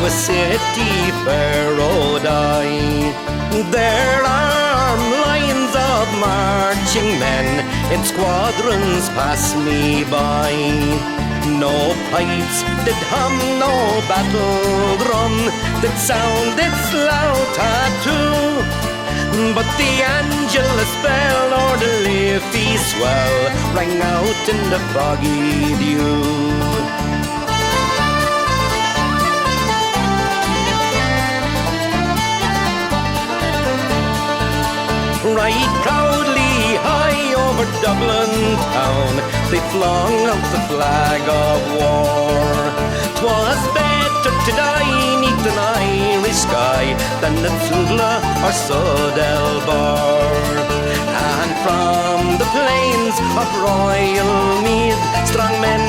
a city fair rode I. There are lines of marching men in squadrons pass me by. No pipes did hum, no battle drum did sound its loud tattoo, but the Angelus bell or the Liffey swell rang out in the foggy dew. Right proudly high over Dublin town they flung out the flag of war. 'Twas better to die neath an Irish sky than at Tugla or Sudelbar. And from the plains of Royal Meath strong men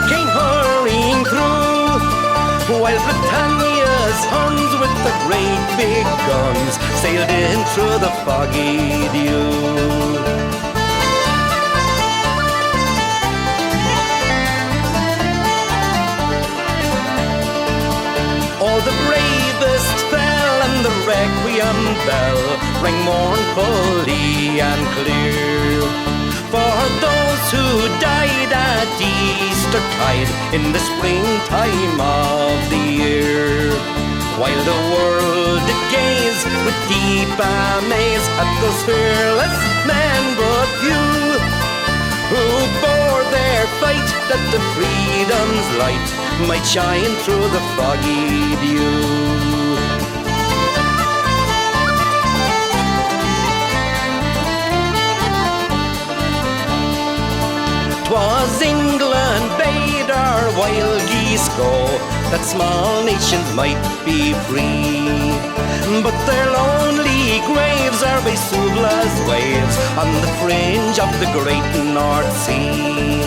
came hurrying through, while Britannia's Huns with the great big guns sailed in through the foggy dew. Oh, the bravest fell and the requiem bell rang mournfully and clear for those who died at Eastertide in the springtime of the year. While the world did gaze with deep amaze at those fearless men but few, who bore their fight that the freedom's light might shine through the foggy dew. Was England bade our wild geese go, that small nations might be free, but their lonely graves are by Suvla's waves on the fringe of the great North Sea.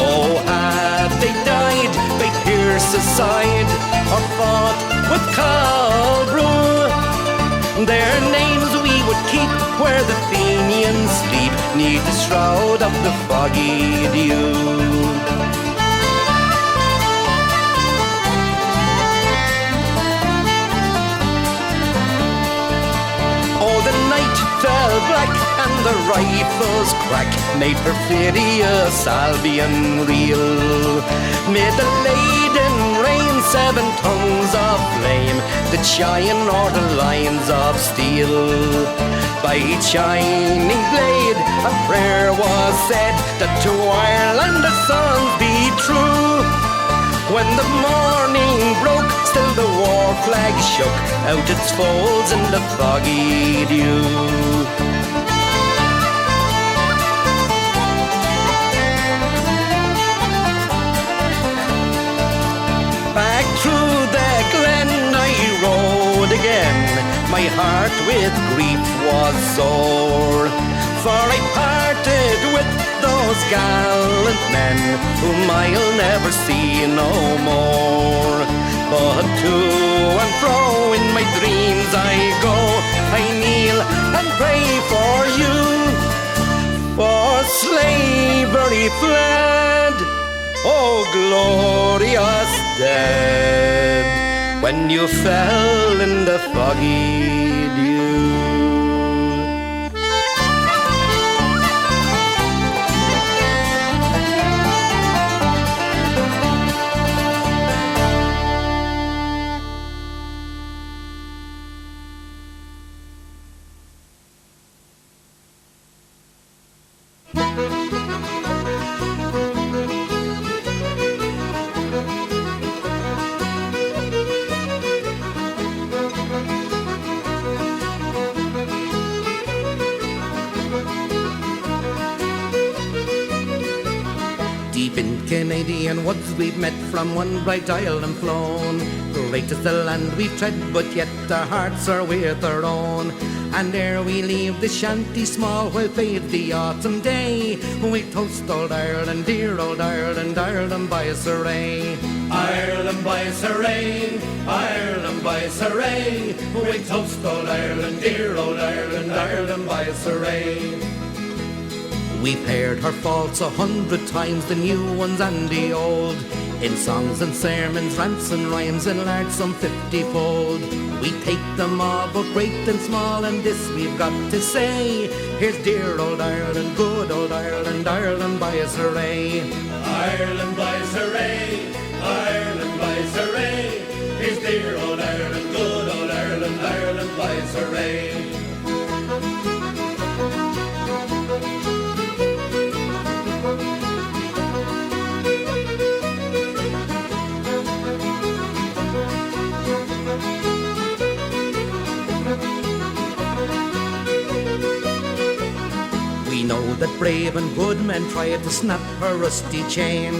Oh, had they died by Pearse's side or fought with Calbrew, their names we would keep where the Fenians sleep, neath the shroud of the foggy dew. Oh, the night fell black and the rifles crack made perfidious Albion reel. Mid the laden rain 7 tongues of flame did shine o'er the lines of steel. By each shining blade a prayer was said that to Ireland the sons be true. When the morning broke, still the war flag shook out its folds in the foggy dew. Back through the glen I rode again, my heart with grief was sore, for I parted with those gallant men whom I'll never see no more. But to and fro in my dreams I go, I kneel and pray for you, for slavery fled, oh glorious dead, when you fell in the foggy dew. Deep in Canadian woods we've met, from one bright isle and flown. Great is the land we've tread, but yet our hearts are with our own. And ere we leave the shanty small, while fades the autumn day, we toast old Ireland, dear old Ireland, Ireland by us array. Ireland by us array, Ireland by us array, we toast old Ireland, dear old Ireland, Ireland by us array. We've heard her faults 100 times, the new ones and the old. In songs and sermons, rants and rhymes, enlarged some 50-fold. We take them all, both great and small, and this we've got to say. Here's dear old Ireland, good old Ireland, Ireland by us array. Ireland by us array, Ireland by us array. Here's dear old Ireland, good old Ireland, Ireland by us array. We know that brave and good men tried to snap her rusty chain,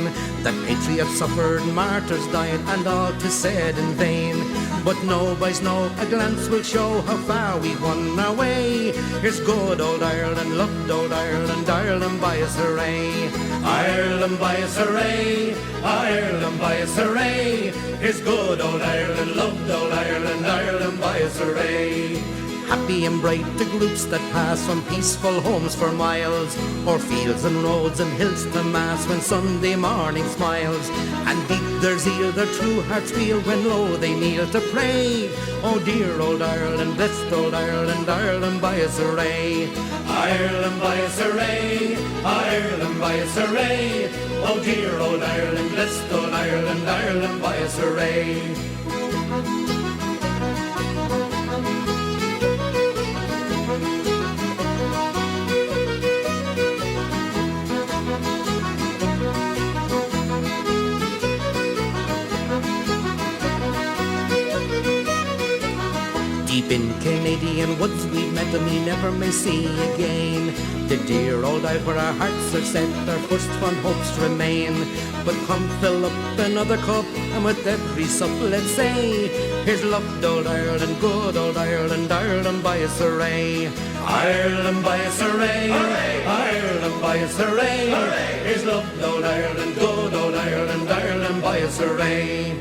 that patriots suffered, martyrs died, and all 'tis said in vain. But no, boys, no, a glance will show how far we won our way. Here's good old Ireland, loved old Ireland, Ireland by us array. Ireland by us array, Ireland by us array. Here's good old Ireland, loved old Ireland, Ireland by us array. Happy and bright the groups that pass from peaceful homes for miles, o'er fields and roads and hills to mass when Sunday morning smiles, and deep their zeal, their true hearts feel when low they kneel to pray. Oh dear old Ireland, blessed old Ireland, Ireland by us array. Ireland by us array, Ireland by us array. Oh dear old Ireland, blessed old Ireland, Ireland by us array. Deep in Canadian woods we've met and we never may see again. The dear old isle where our hearts are set, our first fond hopes remain. But come fill up another cup, and with every sup let's say, here's loved old Ireland, good old Ireland, Ireland by us array. Ireland by us array, Ireland by us array. Here's loved old Ireland, good old Ireland, Ireland by us array.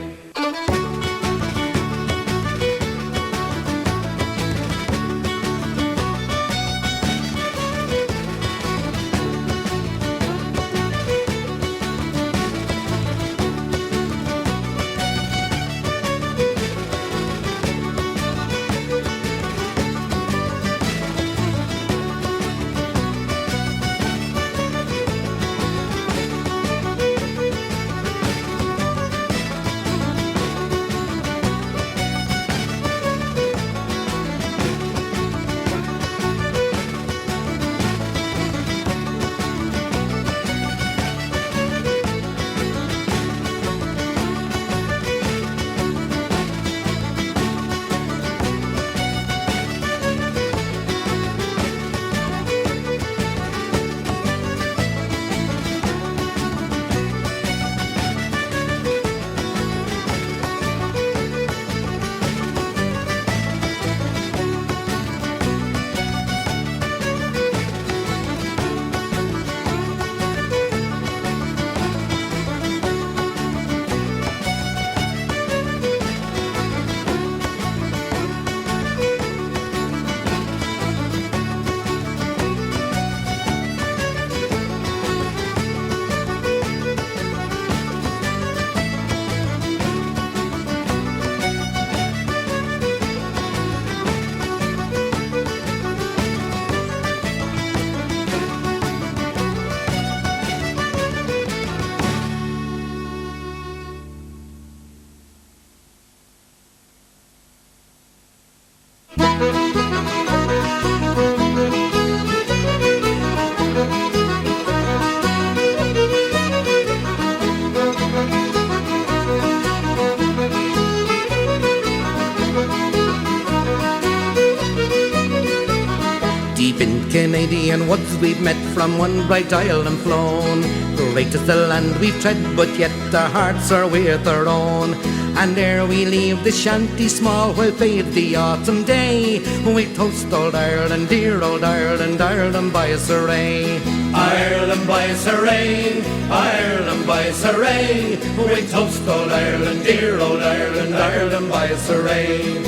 Deep in Canadian woods we've met from one bright isle and flown. Great is the land we've tread, but yet our hearts are with our own. And ere we leave the shanty small, while fades the autumn day, we toast old Ireland, dear old Ireland, Ireland by us array. Ireland by us array, Ireland by us array. We toast old Ireland, dear old Ireland, Ireland by us array.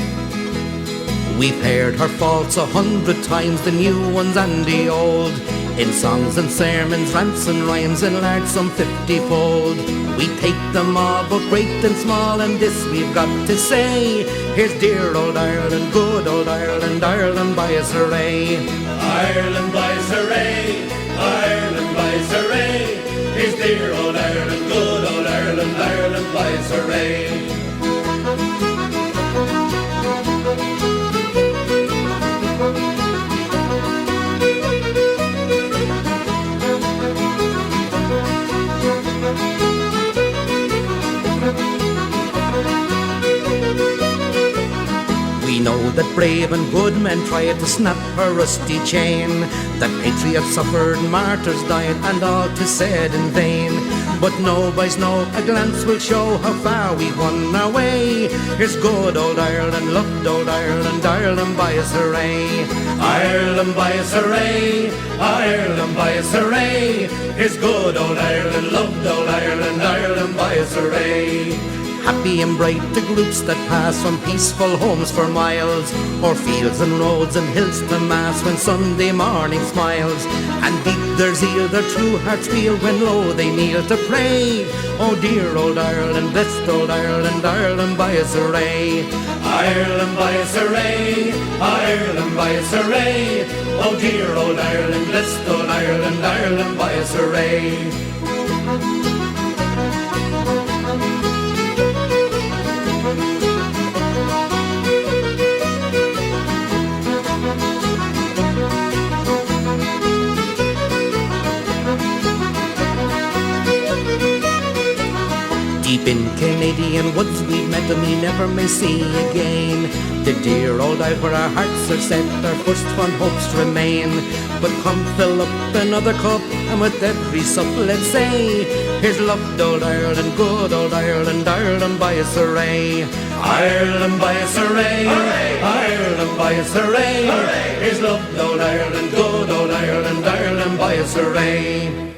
We've heard her faults 100 times, the new ones and the old, in songs and sermons, rants and rhymes, enlarged some 50-fold. We take them all, both great and small, and this we've got to say. Here's dear old Ireland, good old Ireland, Ireland by us hooray. Ireland by us hooray, Ireland by us hooray. Here's dear old Ireland, good old Ireland, Ireland by us hooray. We know that brave and good men tried to snap her rusty chain, that patriots suffered, martyrs died, and all 'tis said in vain. But no, boys, no, a glance will show how far we won our way. Here's good old Ireland, loved old Ireland, Ireland by us hooray. Ireland by us hooray, Ireland by us hooray. Here's good old Ireland, loved old Ireland, Ireland by us hooray. Happy and bright the groups that pass from peaceful homes for miles, o'er fields and roads and hills to mass when Sunday morning smiles. And deep their zeal, their true hearts feel when low they kneel to pray. Oh dear old Ireland, blessed old Ireland, Ireland by us hooray. Ireland by us hooray, Ireland by us hooray. Oh dear old Ireland, blessed old Ireland, Ireland by us hooray. Deep in Canadian woods we met and we never may see again. The dear old isle where our hearts are set, our first fond hopes remain. But come fill up another cup, and with every sup let's say, here's loved old Ireland, good old Ireland, Ireland by us hooray. Ireland by us hooray, hooray. Ireland by us hooray, hooray. Here's loved old Ireland, good old Ireland, Ireland by us hooray.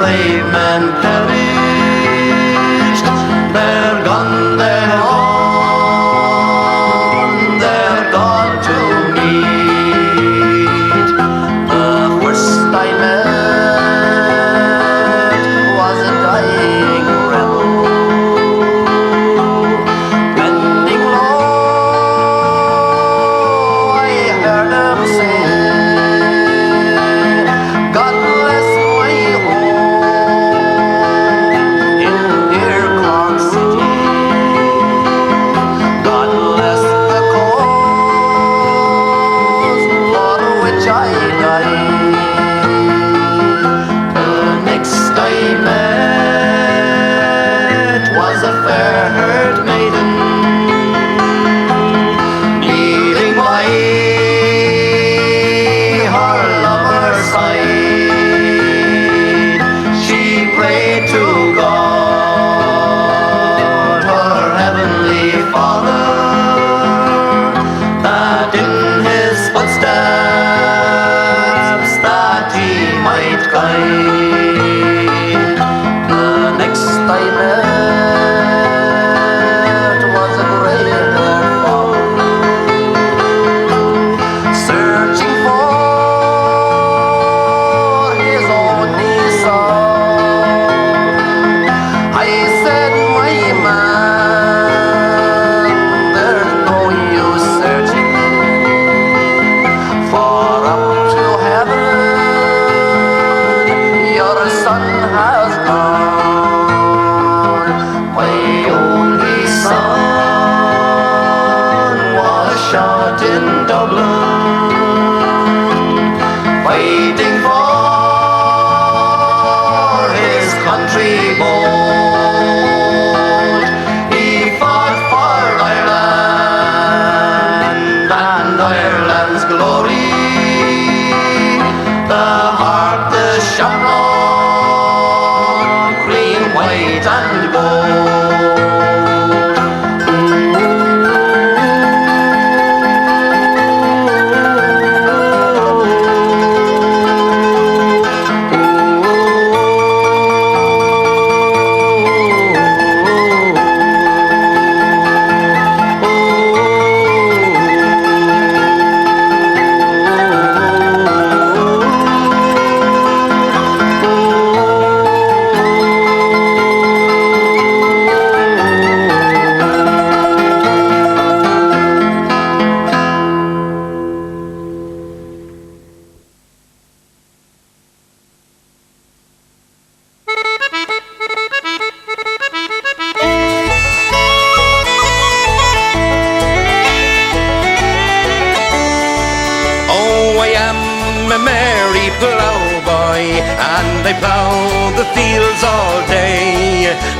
brave men perished, their gun, their fighting for his country bold. He fought for Ireland and Ireland's glory. The heart, the shamrock, green, white and gold.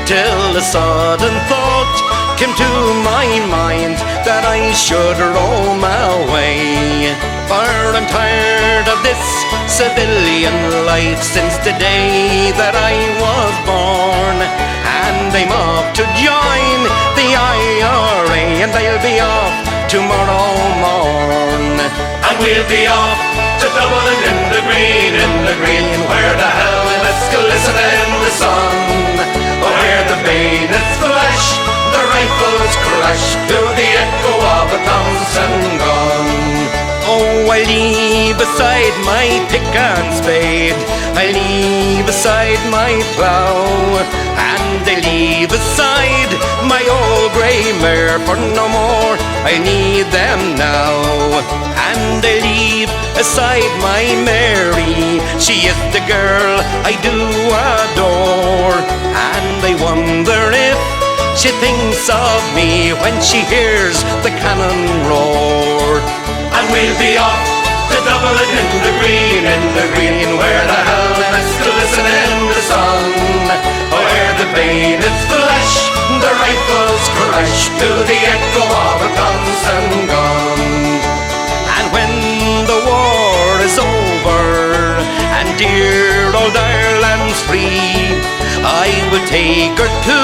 Till a sudden thought came to my mind that I should roam away. For I'm tired of this civilian life since the day that I was born. And I'm off to join the IRA, and I'll be off tomorrow morn. And we'll be off to Dublin in the green, where the helmets glisten in the sun. Where the bayonets flash, the rifles crash to the echo of a Thompson gun. Oh, I leave aside my pick and spade, I leave aside my plough, and I leave aside my old grey mare, for no more I need them now. And I leave aside my Mary, she is the girl I do adore. And I wonder if she thinks of me when she hears the cannon roar. And we'll be off to Dublin in the green, where the helmets glisten in the sun. Where the bayonets flash, the rifles crash to the echo of a Thompson gun. And when the war is over and dear old Ireland's free, I will take her to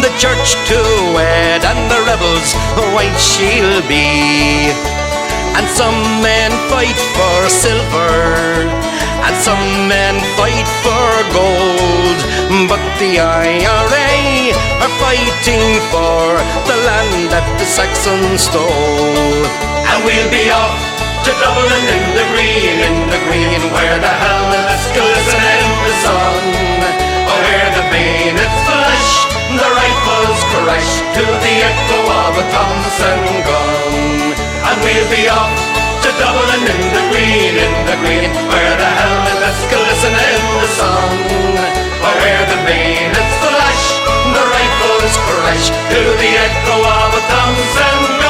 the church to wed, and the rebels white she'll be. And some men fight for silver, and some men fight for gold, but the IRA are fighting for the land that the Saxons stole. And we'll be off to Dublin in the green, where the helmets glisten in the sun. Where the bayonets flash, the rifles crash to the echo of a Thompson gun. And we'll be off to Dublin in the green, where the helmets glisten in the sun. Where the bayonets flash, the rifles crash to the echo of a Thompson gun.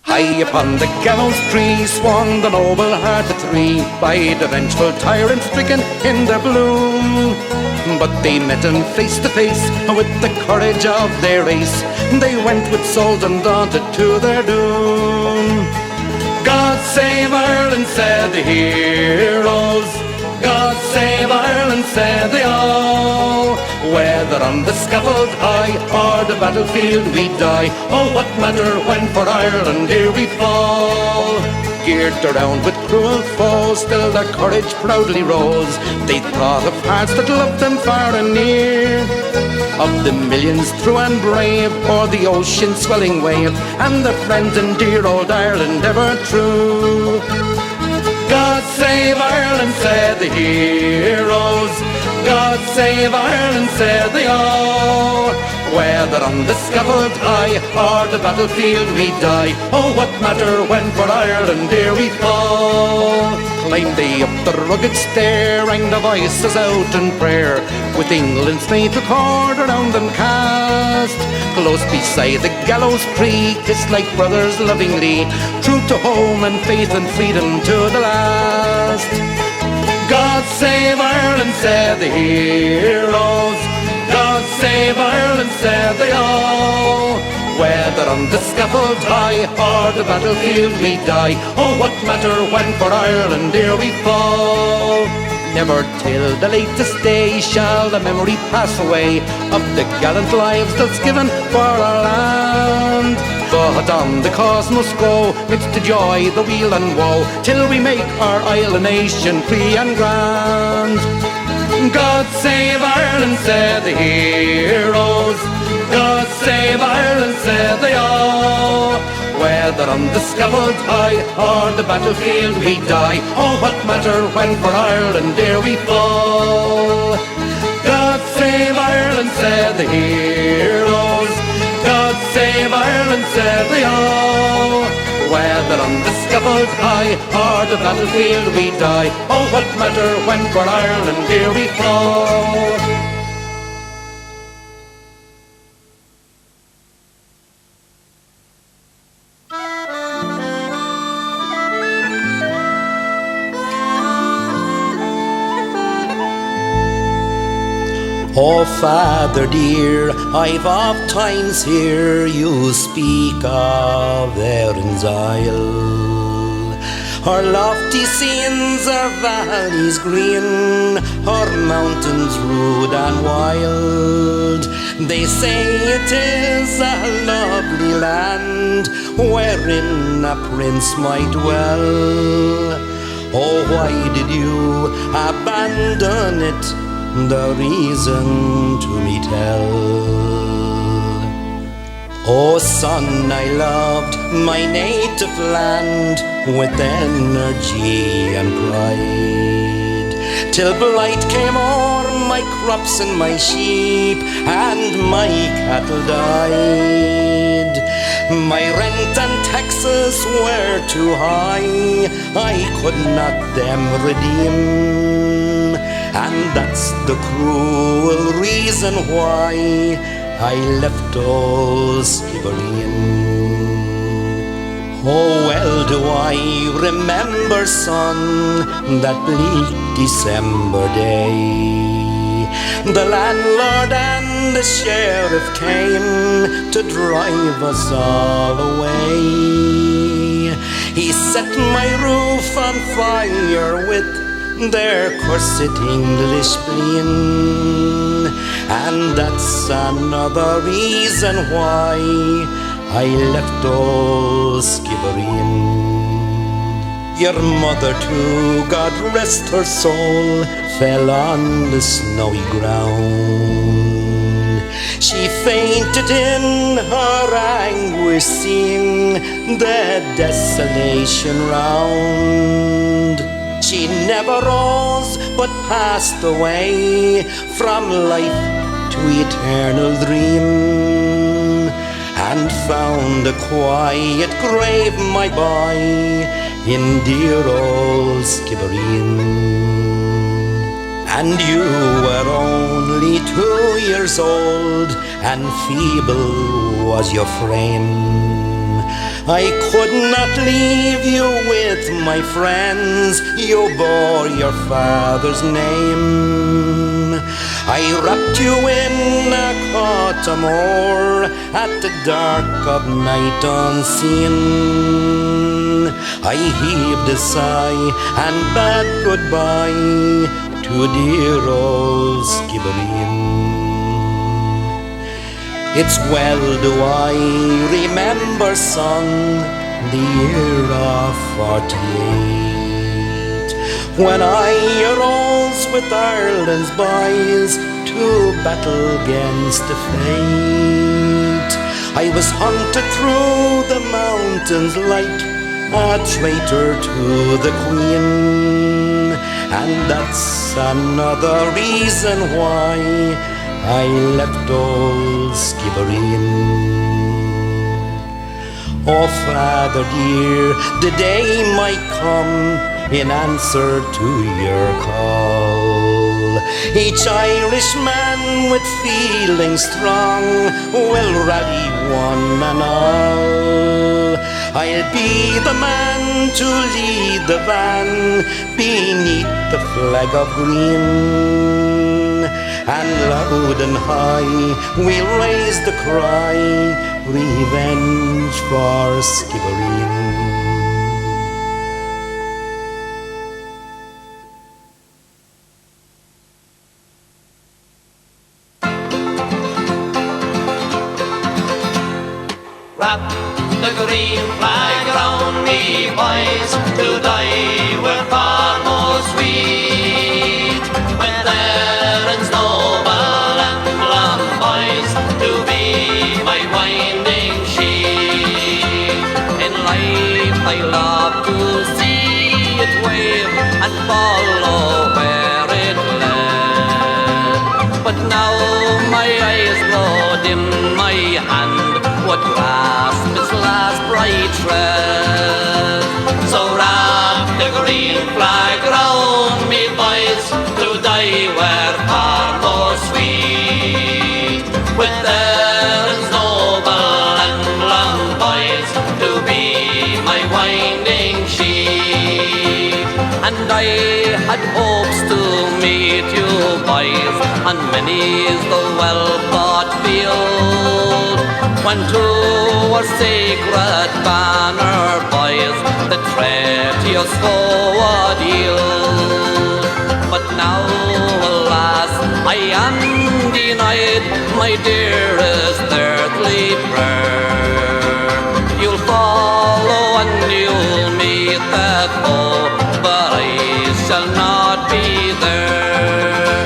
High upon the gallows tree swung the noble-hearted three, by the vengeful tyrant stricken in their bloom. but they met him face to face with the courage of their race. They went with souls undaunted to their doom. God save Ireland, said the heroes. God save Ireland, said they all. Whether on the scaffold high or the battlefield we die, oh, what matter when for Ireland here we fall? Geared around with cruel foes, still their courage proudly rose. They thought of hearts that loved them far and near, of the millions true and brave o'er the ocean swelling wave, and their friends in dear old Ireland ever true. God save Ireland, said the heroes. God save Ireland, said they all. Whether on the scaffold high or the battlefield we die, oh, what matter when for Ireland here we fall? Climbed they up the rugged stair, rang the voices out in prayer, with England's native cord around them cast. Close beside the gallows tree, kissed like brothers lovingly, true to home and faith and freedom to the last. God save Ireland, said the heroes. God save Ireland, said they all. Whether on the scaffold high or the battlefield we die, oh, what matter when for Ireland here we fall? Never till the latest day shall the memory pass away of the gallant lives that's given for our land. But on the cause must go, midst the joy, the weal and woe, till we make our isle a nation free and grand. God save Ireland, said the heroes. God save Ireland, said they all. Whether on the scaffold high or the battlefield we die, oh, what matter when for Ireland here we fall? God save Ireland, said the heroes. God save Ireland, said they all. Whether on the scaffold high or the battlefield we die, oh, what matter when for Ireland here we fall? Oh, Father dear, I've oft times hear you speak of Erin's Isle. Her lofty scenes are valleys green, her mountains rude and wild. They say it is a lovely land, wherein a prince might dwell. Oh, why did you abandon it? The reason to me tell. Oh, son, I loved my native land with energy and pride, till blight came o'er my crops and my sheep, and my cattle died. My rent and taxes were too high, I could not them redeem, and that's the cruel reason why I left old Skibbereen. Oh, well do I remember, son, that bleak December day. The landlord and the sheriff came to drive us all away. He set my roof on fire with their cursed English spleen, and that's another reason why I left old Skibbereen. Your mother too, God rest her soul, fell on the snowy ground. She fainted in her anguish, seeing the desolation round. She never rose, but passed away from life to eternal dream, and found a quiet grave, my boy, in dear old Skibbereen. And you were only 2 years old, and feeble was your frame. I could not leave you with my friends, you bore your father's name. I wrapped you in a Courtamacsherry at the dark of night unseen. I heaved a sigh and bade goodbye to dear old Skibbereen. It's well do I remember, son, the year of 48, when I arose with Ireland's boys to battle against the fate. I was hunted through the mountains like a traitor to the Queen, and that's another reason why I left old Skibbereen. Oh, Father dear, the day might come in answer to your call. Each Irishman with feelings strong will rally one and all. I'll be the man to lead the van beneath the flag of green, and loud and high we'll raise the cry, revenge for Skibbereen. Wrap the green flag round me, boys, to die we're far more sweet. When Erin's noble emblem, boys, to be my winding sheet. In life I love to see it wave and follow where it led, but now my eyes grow dim, my hand would grasp its last bright shred. So wrap the green flag round me, boys, to die were far more sweet. With Erin's noble emblem, boys, to be my winding sheet. And I had hopes to meet you, boys, on many's the well-fought field, when to our sacred banner, boys, the treacherous foe would yield. But now, alas, I am denied my dearest earthly prayer. You'll follow and you'll meet that foe, but I shall not be there.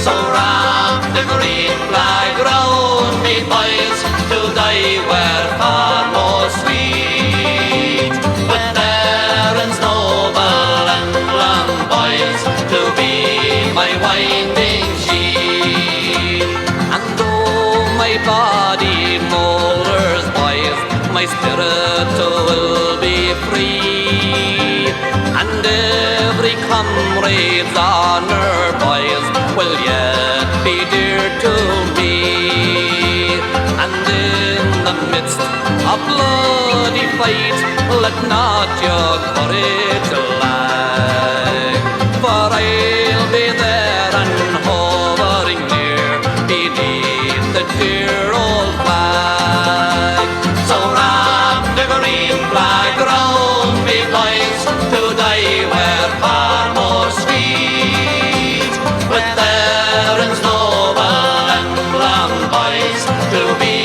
So wrap the green flag round me, boys, to die were far more sweet. With Erin's noble emblem, boys, to be my winding sheet. And though my body moulders, boys, my spirit will be free, and every comrade's honour, boys, will yet be dear to me. And in the midst of bloody fight, let not your courage lag, for I'll be there and hovering near beneath the dear old flag. So wrap the green flag round me, boys, to die were far more sweet. With Erin's noble emblem, boys, to be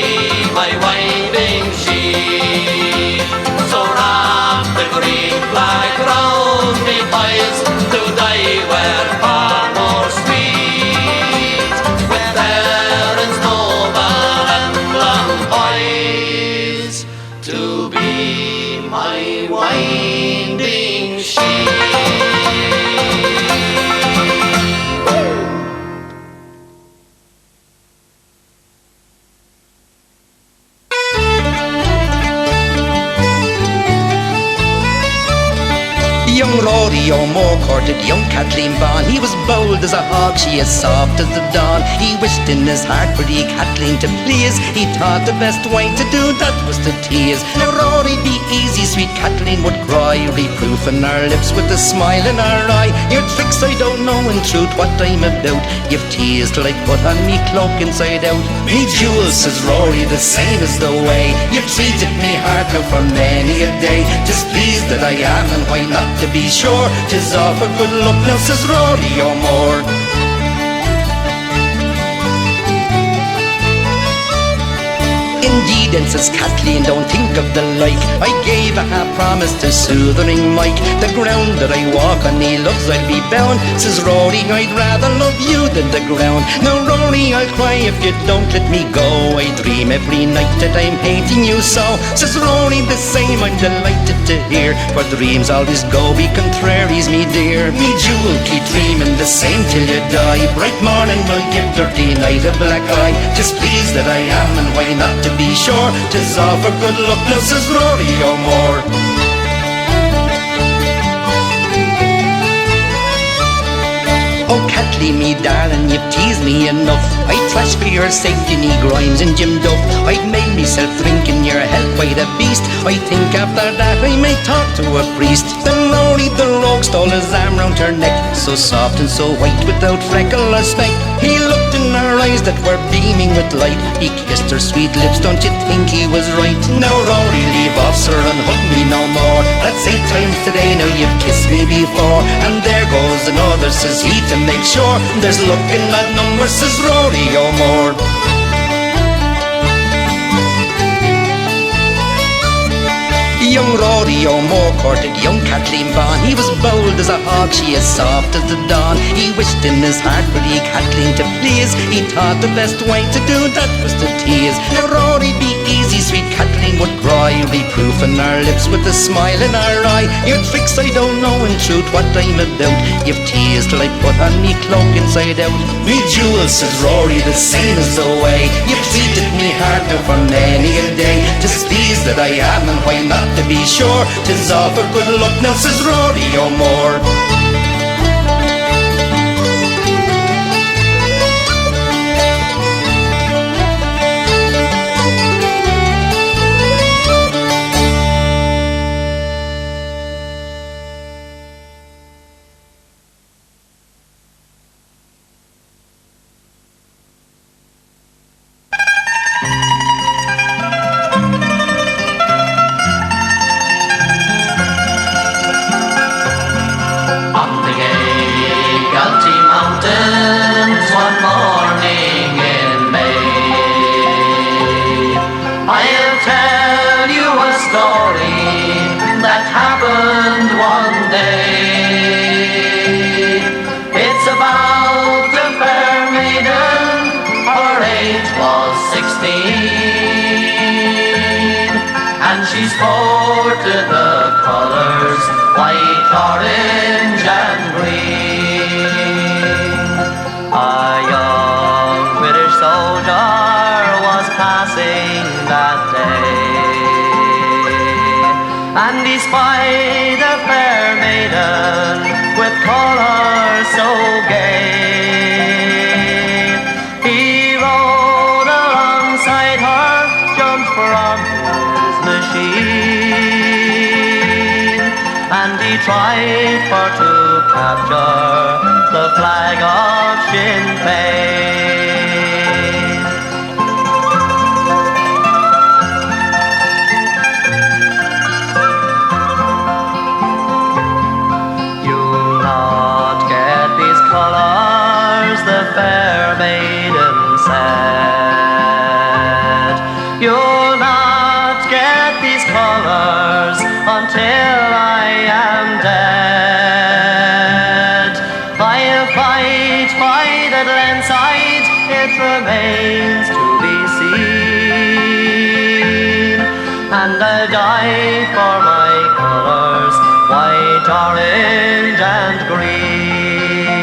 my winding sheet. So wrap the green flag round me, boys, to die were far more sweet. With Erin's noble emblem, boys, to be my winding sheet. Young Lord Rory O'Moore courted young Kathleen Bond. He was bold as a hawk, she as soft as the dawn. He wished in his heart for the Kathleen to please. He thought the best way to do that was to tease. Now Rory, be easy, sweet Kathleen would cry, reproofing her lips with a smile in her eye. Your tricks I don't know in truth what I'm about. You've teased till I put on me cloak inside out. Me jewels, says Rory, the same as the way you've treated me hard now for many a day. Just pleased that I am, and why not to be sure? 'Tis all for good luck now, says Rory O'Moore. Indeed, and says Kathleen, don't think of the like. I gave a half promise to soothing Mike. The ground that I walk on, he loves, I'll be bound. Says Rory, I'd rather love you than the ground. Now Rory, I'll cry if you don't let me go. I dream every night that I'm hating you so. Says Rory, the same I'm delighted to hear, for dreams always go be contraries, me dear. Me jewel, keep dreaming the same till you die. Bright morning will give dirty night a black eye. Just pleased that I am, and why not to be sure? 'Tis all for good luck now, says Rory O'Moore. Oh Kathleen, me darling, you've teased me enough. I'd trash for your safety, knee Grimes and Jim Duff. I'd made myself drink in your health quite a beast. I think after that I may talk to a priest. Then Rory the rogue stole his arm round her neck, so soft and so white without freckle or speck. He looked in her eyes that were beaming with light. He kissed her sweet lips, don't you think he was right? Now Rory, leave off, sir, and hug me no more. That's 8 times today, now you've kissed me before. And there goes another, says he, to make sure there's luck in that number, says Rory O'Moore. Young Rory O'Moore courted young Kathleen Bond. He was bold as a hawk, she as soft as the dawn. He wished in his heart for the Kathleen to please. He thought the best way to do that was to tease. Now Rory, be easy, sweet Kathleen would cry, reproofing her lips with a smile in her eye. Your tricks I don't know in truth what I'm about. You've teased till I put on me cloak inside out. Me jewels, says Rory, the same as the way you've treated me hard now for many a day. Just pleased that I am, and why not to be sure? 'Tis all for good luck now, says Rory O'Moore. She sported the colours, white, orange and green. A young British soldier was passing that day, and he spied a fair maiden with colours so gay. He rode alongside her, jumped from machine, and he tried for to capture the flag of Sinn Féin. You'll not get these colours, the fair maiden said. You'll not get these colours until I am dead. I'll fight by the Glenside, it remains to be seen, and I'll die for my colours, white, orange and green.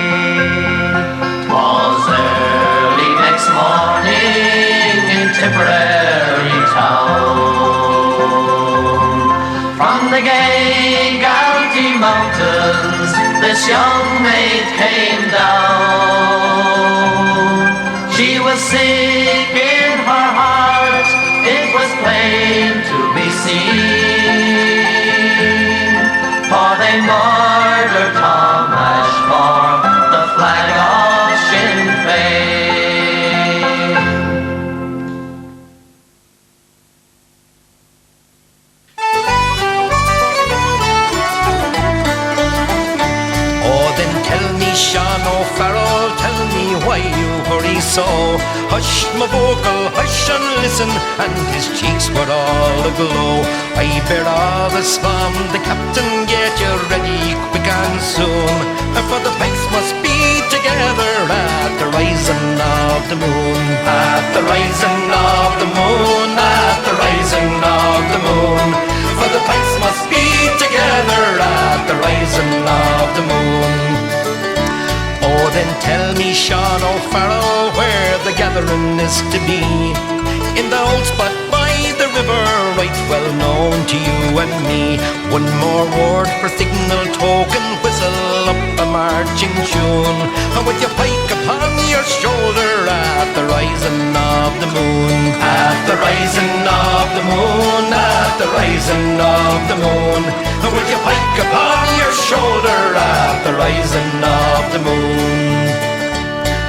'Twas early next morning in Tipperary town, from the gay Galtee mountains this young maid came down. She was sick in her heart, it was plain to be seen. For they murdered Thomas for the flag of Sinn Féin. Oh, then tell me, Sean O'Farrell, tell me why you hurry so. Hush, my vocal, hush and listen, and his cheeks were all aglow. I bear all this from the captain, get you ready quick and soon. For the pipes must be together at the rising of the moon. At the rising of the moon, at the rising of the moon. For the pipes must be together at the rising of the moon. Oh, then tell me, Sean O'Farrell, where the gathering is to be. In the old spot by the river, right well known to you and me. One more word for signal token, whistle up a marching tune. And with your pike upon your shoulder at the rising of the moon. At the rising of the moon, at the rising of the moon. And with your pike upon your shoulder at the rising of the moon.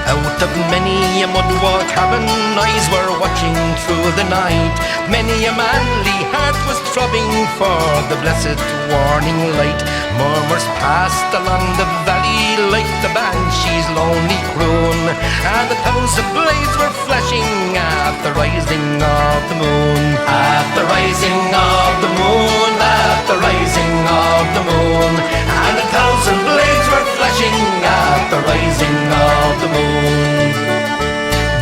Out of many a mud-wall cabin, eyes were watching through the night. Many a manly heart was throbbing for the blessed warning light. Murmurs passed along the valley like the banshee's lonely croon, and 1,000 blades were flashing at the rising of the moon. At the rising of the moon, at the rising of the moon, and 1,000 blades were flashing at the rising of the moon.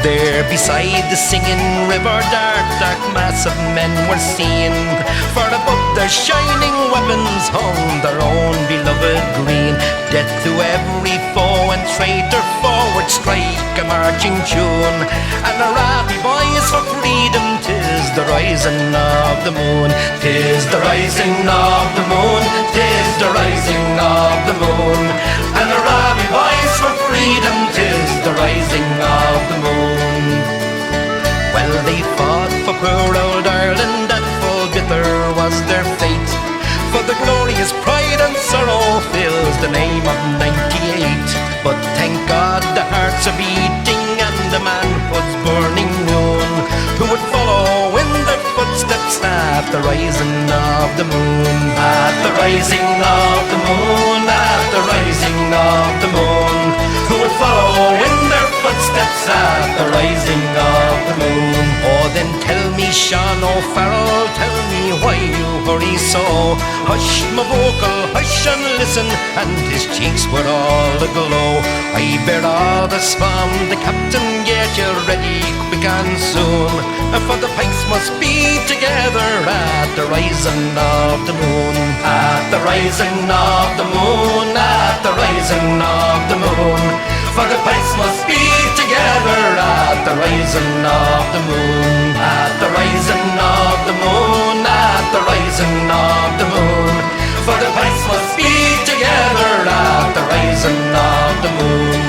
There beside the singing river, dark mass of men were seen. For above their shining weapons hung their own beloved green. Death to every foe and traitor, forward strike a marching tune. And the Rabbie boys for freedom, 'tis the rising of the moon. 'Tis the rising of the moon, 'tis the rising of the moon. And the Rabbie boys for freedom, 'tis the rising of the moon. Well, they fought for poor old Ireland, and full bitter was their fate. For the glorious pride and sorrow fills the name of 98. But thank God the hearts are beating and the manhood's burning noon, who would follow in their footsteps at the rising of the moon. At the rising of the moon, at the rising of the moon, who would follow in their footsteps at the rising of the moon. Oh, then tell me, Sean O'Farrell, tell me why you hurry so. Hush, my vocal, hush and listen, and his cheeks were all aglow. I bear all this from the captain, get you ready quick and soon. For the pipes must be together at the rising of the moon. At the rising of the moon, at the rising of the moon. For the pipes must be together at the rising of the moon. At the rising of the moon, at the rising of the moon. For the pipes must be together at the rising of the moon.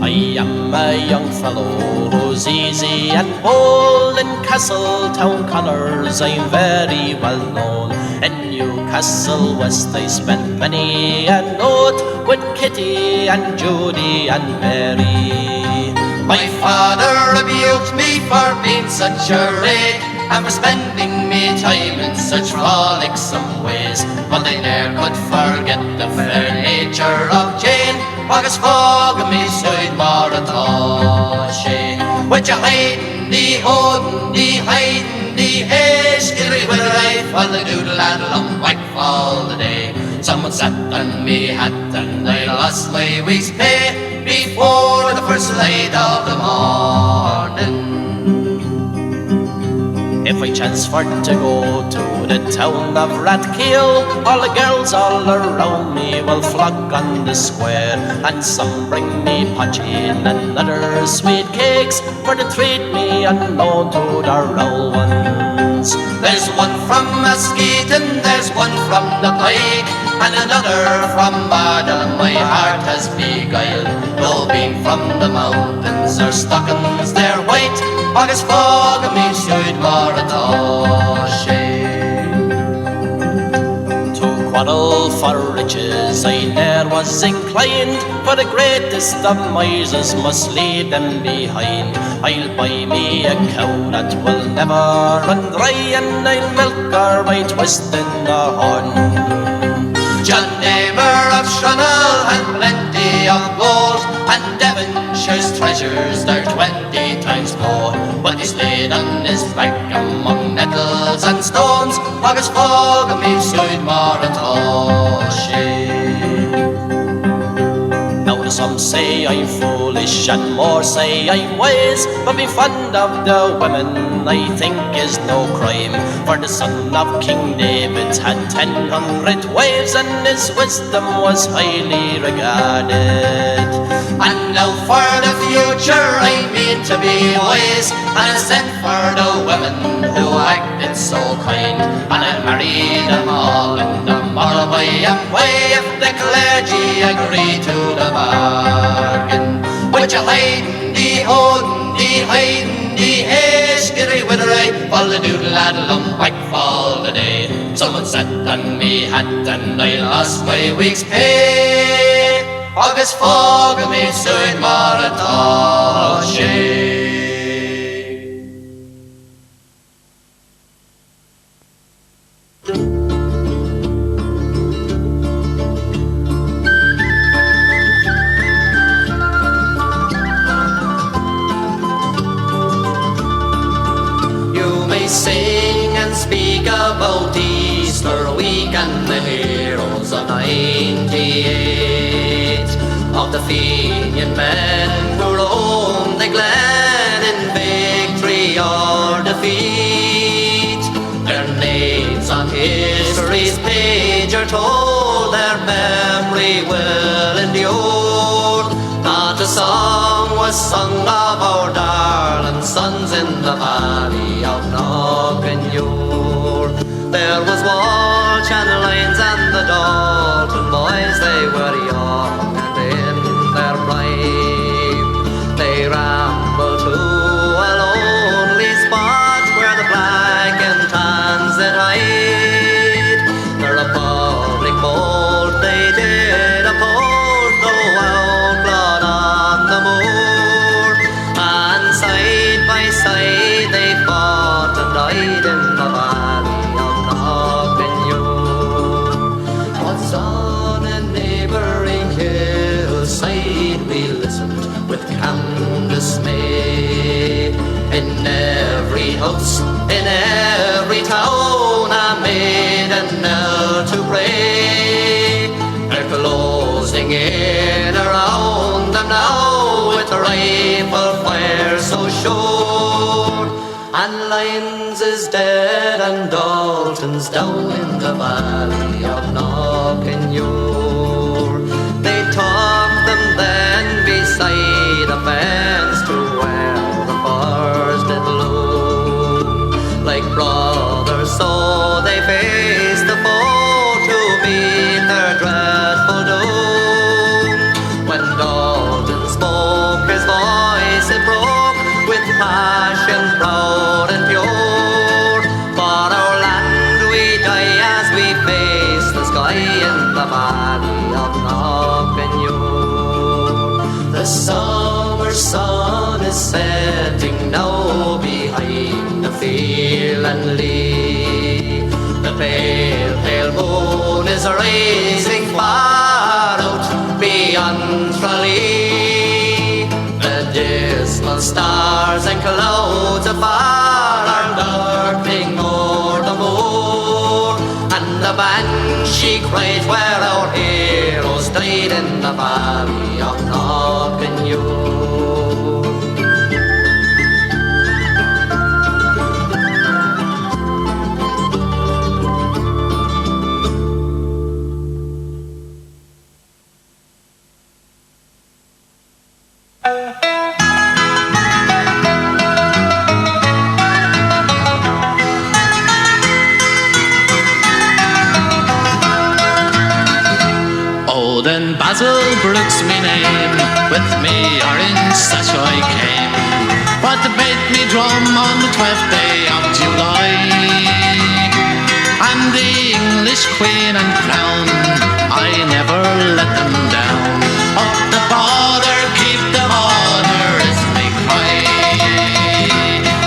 I am a young fellow who's easy and bold. In Castletown Connors I'm very well known. In Newcastle West I spent many a night with Kitty and Judy and Mary. My father rebuked me for being such a rake and for spending me time in such frolicsome ways. But I ne'er could forget the fair nature of Jane, agus fog me side Maratoshe. With your hiding the holding, the hiding the hash, everywhere I fall the doodle and long white fall the day. Someone sat on me hat and I lost my week's pay before the first light of the morning. If I chance for to go to the town of Rathkeil. All the girls all around me will flock on the square, and some bring me poteen and other sweet cakes for to treat me unknown to the roll ones. There's one from Mesquite and there's one from the Pike, and another from Bardal my heart has beguiled. Though being from the mountains, her stockings they're white, August fog me should more at all shame. To quarrel for riches I ne'er was inclined, for the greatest of misers must leave them behind. I'll buy me a cow that will never run dry, and I'll milk her by twisting the horn. John Neighbour of Shrunell had plenty of gold, and Devonshire's treasures they're 20 times more. But he's laid on his back among nettles and stones, August fog me should more at all shame. Now some say I'm foolish and more say I'm wise, but being fond of the women I think is no crime. For the son of King David had 1,000 wives, and his wisdom was highly regarded. And now for the future I mean to be wise, and I sent for the women who acted so kind, and I'll marry them all in the morrow by and way, if the clergy agree to the bargain. Would you hide the old, the hide the skittery wittery, fall the doodle addle back fall the day. Someone sat on me hat and I lost my week's pay. August fog me soon more at all shame. Sing and speak about Easter week and the heroes of '98, of the Fenian men who roamed the glen in victory or defeat. Their names on history's page are told, their memory will endure. Not a song was sung of our darling sons in the valley of Knockennure. There was Walsh and Lyons and the Dalton boys, they were young and in their prime. They rambled to a lonely spot where the black and tans did hide. The Republic mold they did uphold, though outlawed on the moor, and side by side they fought and died in the valley of Knockennure. 'Twas on a neighbouring hillside we listened with calm dismay. In every house, in every town, a maiden knelt to pray. They're closing in around them now with rifle fire so sure. And Lyons is dead and Dalton's down in the valley of Knockennure. They took them then beside a fence to where the fires did bloom. Like brothers so they faced the foe to meet their dreadful doom. When Dalton spoke, his voice it broke with passion proud and pure. For our land we die as we face the sky in the valley of Knockennure. The summer sun is setting now behind the field and lea. The pale, pale moon is rising far out beyond Tralee. The dismal stars and clouds afar are darkening o'er the moor, and the banshee cries where our heroes died in the valley of Knockennure. Basil Brooks me name, with me orange sash I came. But they beat me drum on the 12th day of July, and the English Queen and Crown, I never let them down. Up the border, keep the border is me cry.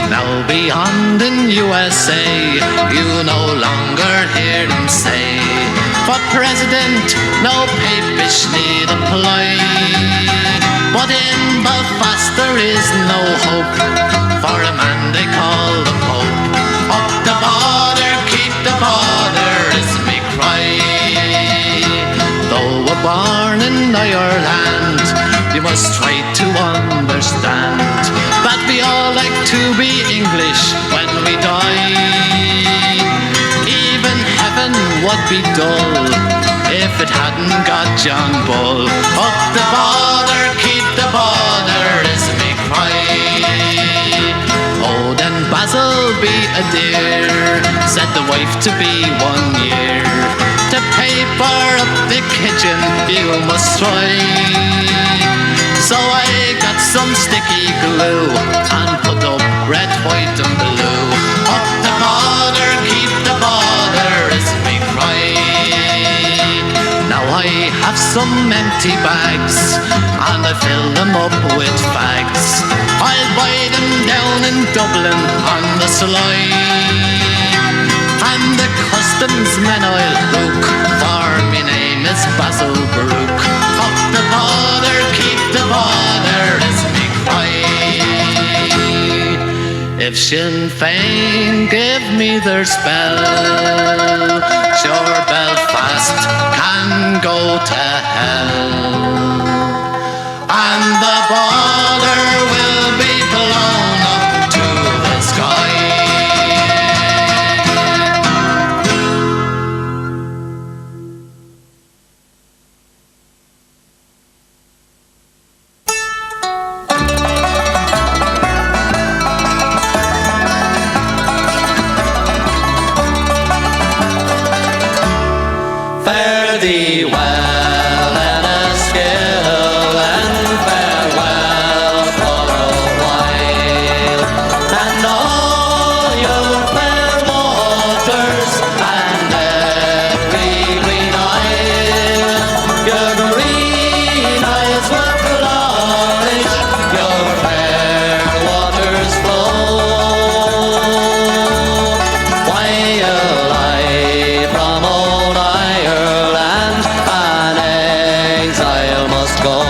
Now beyond in USA, you no longer hear them say, for president, no papish need apply. But in Belfast there is no hope for a man they call the Pope. Up the border, keep the border is me cry. Though we're born in Ireland, you must try to understand that we all like to be English when we die. Even heaven would be dull if it hadn't got John Bull. Up the border, keep the border is me cry. Oh, then Basil be a dear, said the wife to be 1 year. To paper up the kitchen you must try. So I got some sticky glue and put up red, white and blue. Up the border, keep the border is me cry. Now I have some empty bags and I fill them up with fags. I'll buy them down in Dublin on the sly, and the customs men I'll hook, for me name is Basil Brook. Up the border, keep the border is me cry. If Sinn Féin give me their spell, sure Belfast can go to hell, and the border will be blown up to the sky. Fare thee well, Enniskillen, and farewell for a while, and all your fair waters, and every green isle. Your green isles will flourish, your fair waters flow, while I from old Ireland an exile must go.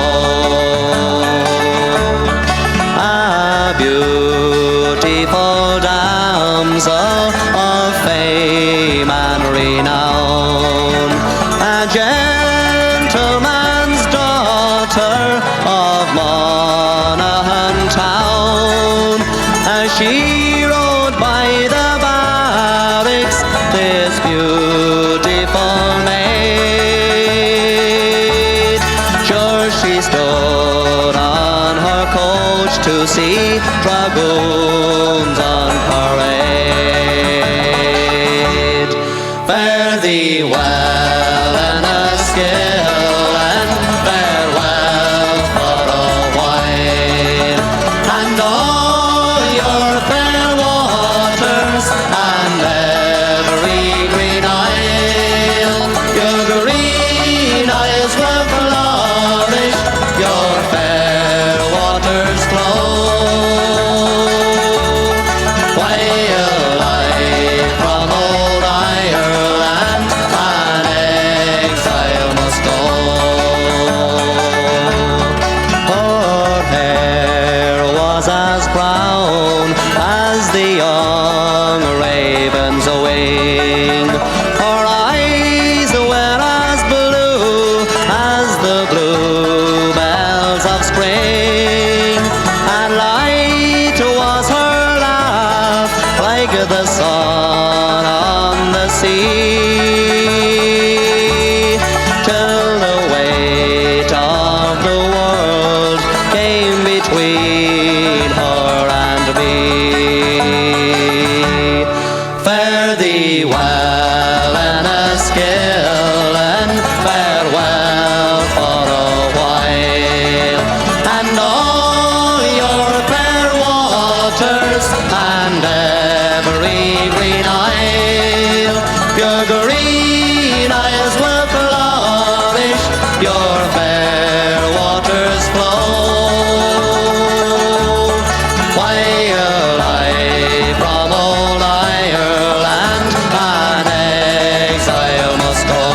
A beautiful damsel of fame and renown, a gentleman's daughter of Monaghan town, as she rode by the barracks, this beautiful maid. Sure she stood on her coach to see dragoons on parade. Fare thee well, Enniskillen, farewell for a while, and all your fair waters, and every green isle. Your green isles will flourish, your fair waters flow, while I from old Ireland an exile must go. Her hair was as brown as the young raven's wing, her eyes were as blue as the bluebells of spring, and light was her laugh like the sun on the sea, till the weight of the world came between her and me. Fare thee well, Enniskillen, farewell for green isles will flourish, your fair waters flow. While I from old Ireland an exile must go.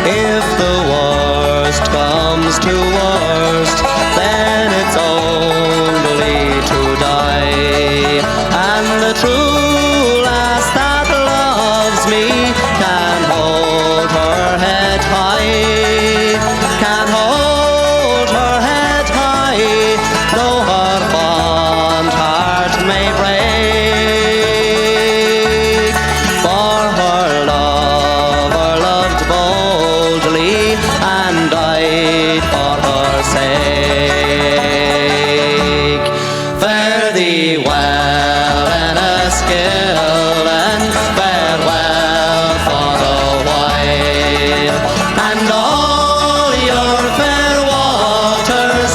If the worst comes to worst, then it's only to die, and the true lass that loves me can hold her head high, can hold her head high, though her fond heart may break. For her lover loved boldly and died for her sake. Fare thee well, Enniskillen, and farewell for the while, and all your fair waters,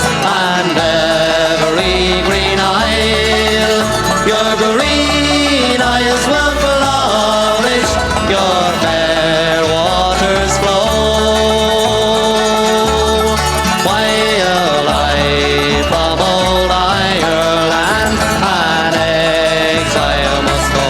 and every green isle. Your green isles will flourish, your fair waters flow. While I from old Ireland an exile must go.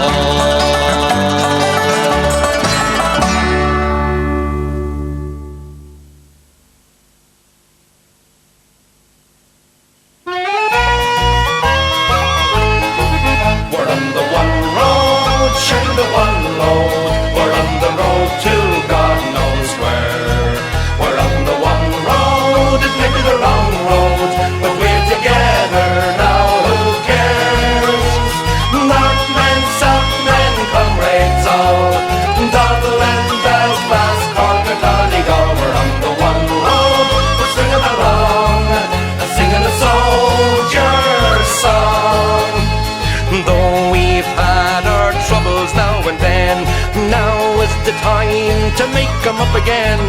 We're on the one road, sharing the one load. We're on the road to God knows where. We're on the one road, it may be the wrong road, but we're together now, who cares? Northmen, Southmen, comrades all, Dublin, Belfast, Cork and Donegal. We're on the one road, we're singing along, singing a soldier's song. Though we've had our troubles now and then, now is the time to make 'em up again.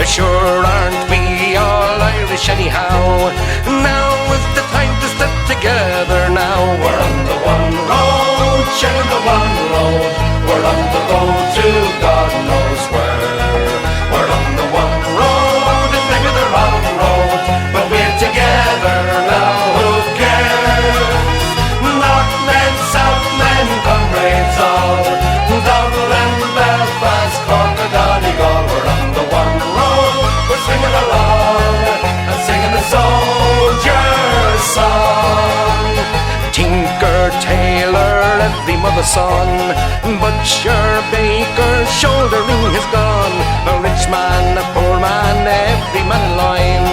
Sure aren't we all Irish anyhow? Now is the time to stick together now. We're on the one road, sharing the one road. We're on the road to God knows where. We're on the one road, it may be the wrong road, but we're together now, who cares? Northmen, Southmen, comrades all, Dublin, Belfast, Cork and Donegal. We're on the one road, we're singing along, and singing a soldier's song. Tinker, tailor, every mother's son, butcher, baker, shouldering his gun. A rich man, a poor man, every man in line,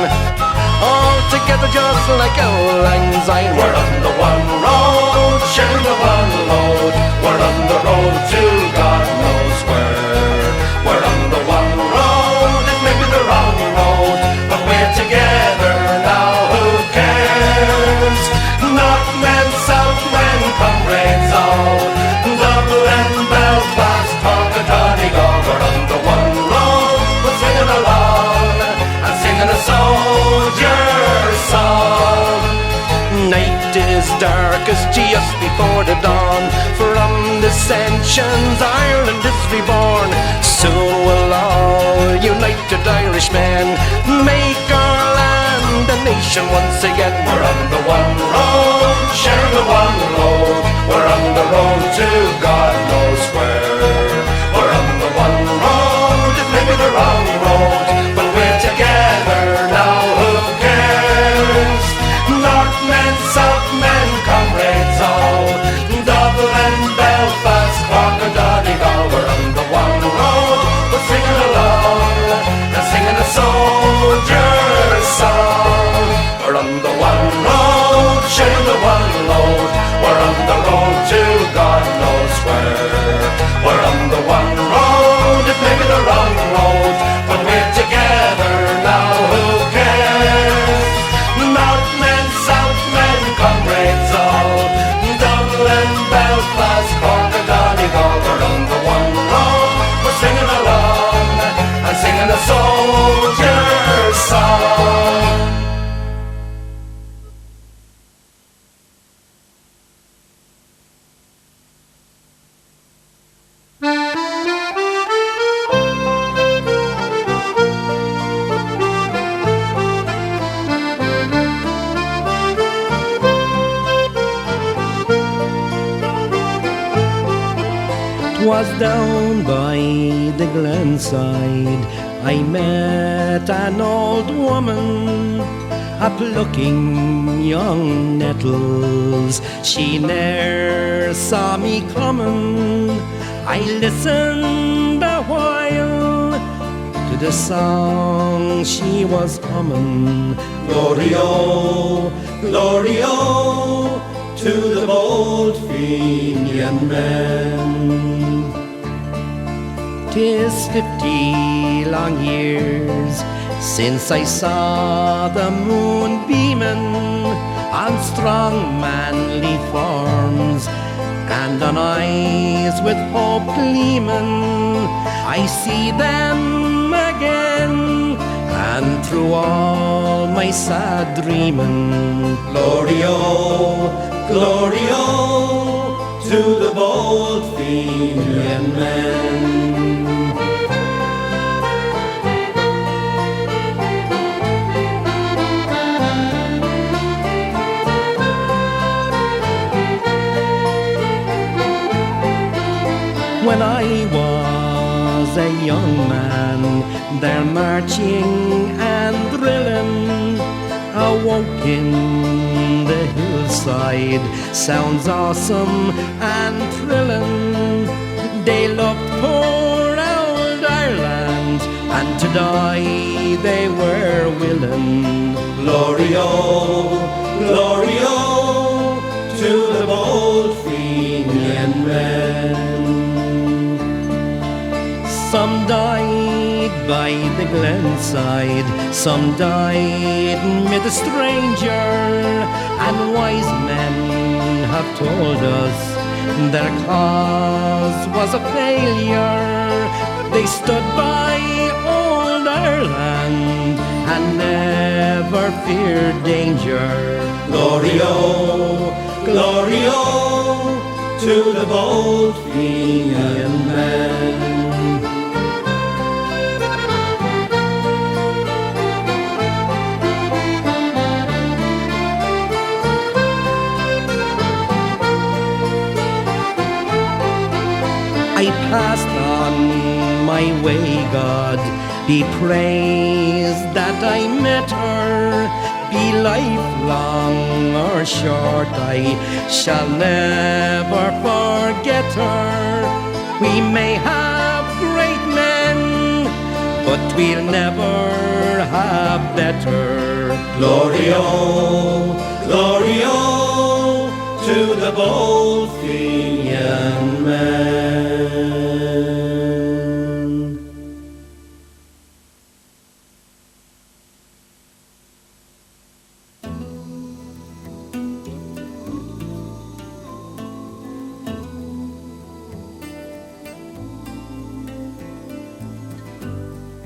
all together just like old lang syne. We're on the one road, sharing the one load. We're on the road to God knows where. We're on the one road, it may be the wrong road, but we're together now, who cares? Northmen, Southmen, comrades all, Dublin, Belfast, Cork and Donegal. We're on the one road, we're singing along, and singing a soldier's song. Night is darkest just before the dawn. From dissensions Ireland is reborn. Soon will all united Irishmen make our land a nation once again. We're on the one road, sharing the one load. We're on the road to God knows where. We're on the one road, it may be the wrong road, but we're together now, who cares? Northmen, Southmen, comrades all, Dublin, Belfast, Cork and Donegal. We're on the one road, we're singing along, and singing a soldier's song. We're on the one road, 'Twas down by the glenside I met an old woman, a plucking young nettles. She ne'er saw me coming. I listened a while to the song she was humming. Glory-o, glory-o, to the bold Fenian men. 'Tis 50 long years since I saw the moon beaming on strong manly forms and on eyes with hope gleaming. I see them again, and through all my sad dreaming, glory-o, glory-o, to the bold Fenian men. When I was a young man, there marching and drilling awoke in the hillside, sounds awesome and thrilling. They loved poor old Ireland, and to die they were willing. Glory-o, glory-o, to the bold Fenian men. Some died by the glenside, some died mid the stranger, and wise men have told us their cause was a failure. They stood by old Ireland and never feared danger. Glory-o, glory-o, to the bold Fenian men. I passed on my way, God be praised that I met her. Be lifelong or short, I shall never forget her. We may have great men, but we'll never have better. Glory-o, glory-o, to the bold Fenian men.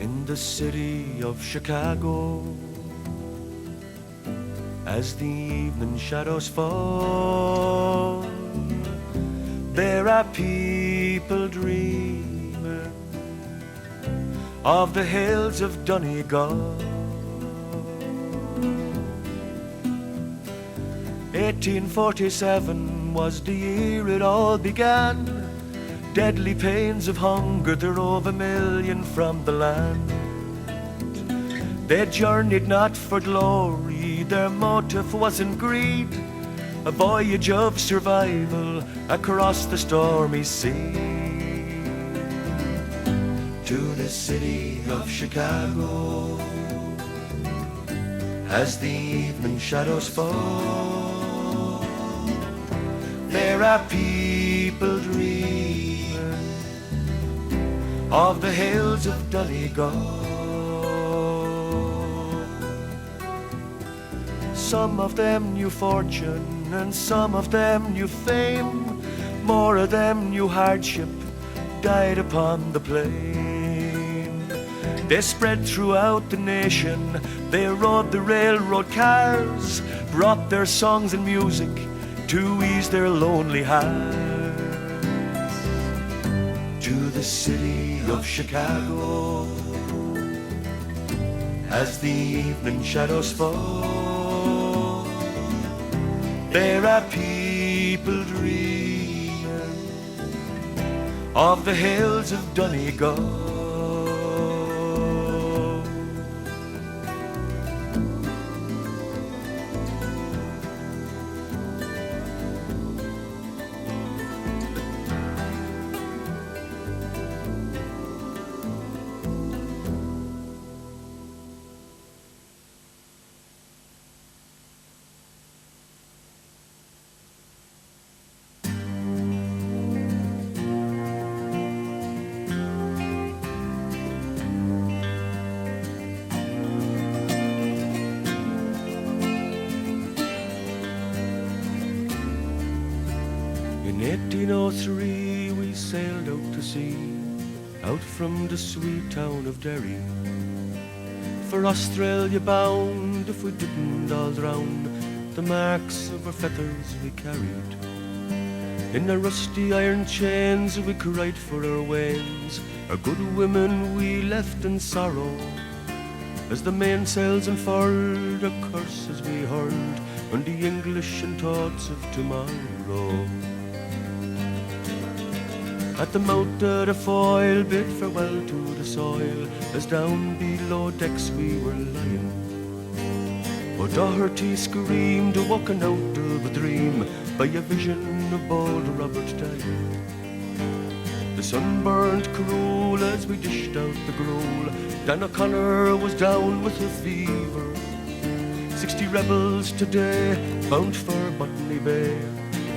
In the city of Chicago, as the evening shadows fall, there are people dreaming of the hills of Donegal. 1847 was the year it all began. Deadly pains of hunger drove 1 million from the land. They journeyed not for glory, their motive wasn't greed, a voyage of survival across the stormy sea. To the city of Chicago, as the evening shadows fall, there are people dreaming of the hills of Donegal. Some of them knew fortune and some of them knew fame. More of them knew hardship, died upon the plain. They spread throughout the nation, they rode the railroad cars, brought their songs and music to ease their lonely hearts. To the city of Chicago, as the evening shadows fall, there are people dreaming of the hills of Donegal. In 1803 we sailed out to sea, out from the sweet town of Derry. For Australia bound, if we didn't all drown, the marks of our feathers we carried. In the rusty iron chains we cried for our wains, our good women we left in sorrow. As the mainsails unfurled, our curses we hurled on the English and thoughts of tomorrow. At the mouth of the foil bid farewell to the soil, as down below decks we were lying. But Doherty screamed, walking out of a dream, by a vision of bold Robert dying. The sun burned cruel as we dished out the gruel. Dan O'Connor was down with a fever. 60 rebels today bound for Botany Bay.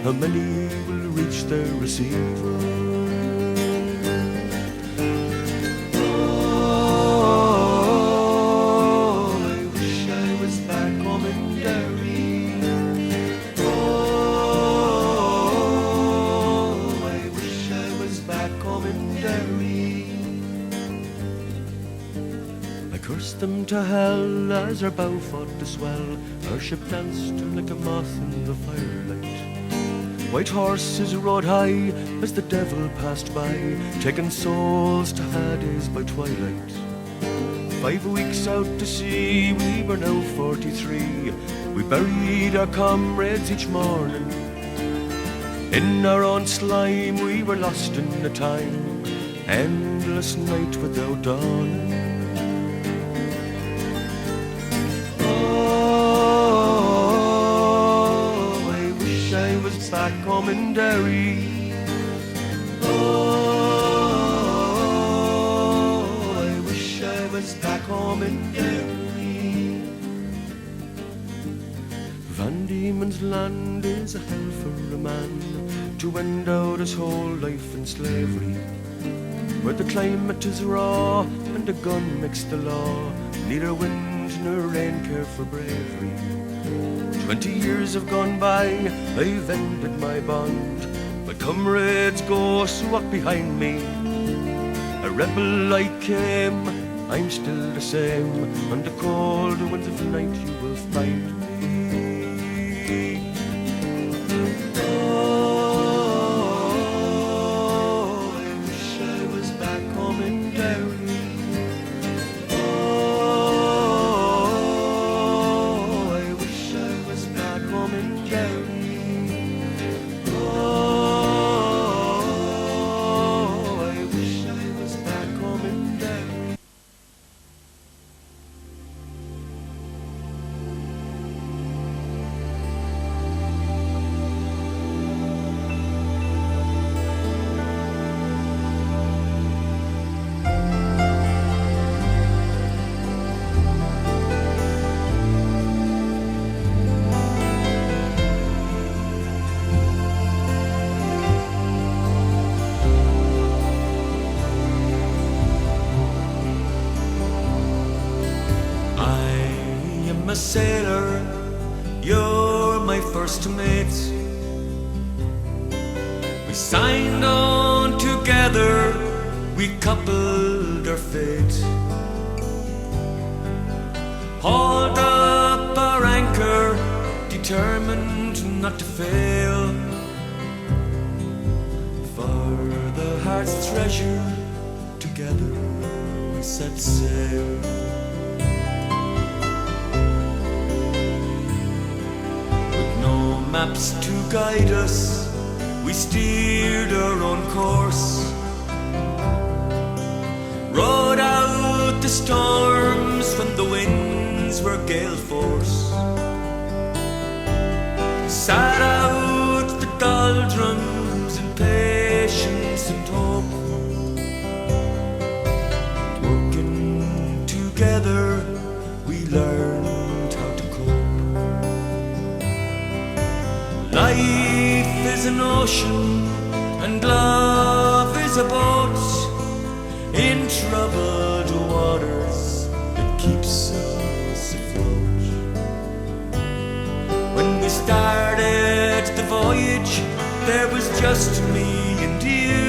How many will reach their receiver? Them to hell as our bow fought to swell. Our ship danced like a moth in the firelight. White horses rode high as the devil passed by, taking souls to Hades by twilight. 5 weeks out to sea, we were now 43. We buried our comrades each morning. In our own slime we were lost in the time, endless night without dawn. Back home in Derry. Oh, I wish I was back home in Derry. Van Diemen's Land is a hell for a man to end out his whole life in slavery, where the climate is raw and the gun makes the law. Neither wind nor rain care for bravery. 20 years have gone by, I've ended my bond. My comrades ghosts walk behind me. A rebel I came, I'm still the same. On the cold winds of night you will find me. Oh, I wish I was back home in Derry. I'm a sailor, you're my first mate. We signed on together, we coupled our fate. Hauled up our anchor, determined not to fail. For the heart's treasure, together we set sail. Maps to guide us, we steered our own course. rode out the storms when the winds were gale force, sat out the doldrums in patience and hope, working together we learned how to cope. Life is an ocean and love is a boat in troubled waters that keeps us afloat. When we started the voyage, there was just me and you.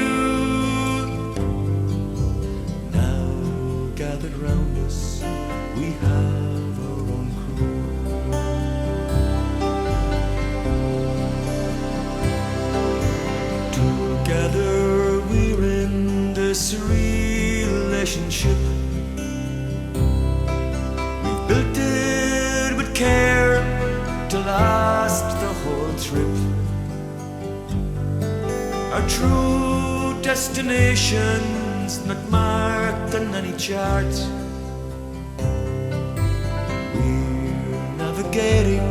Now gathered round us, we have our own crew. Together we're in this relationship. We've built it with care to last the whole trip. Our true destination's not marked on any chart. We're navigating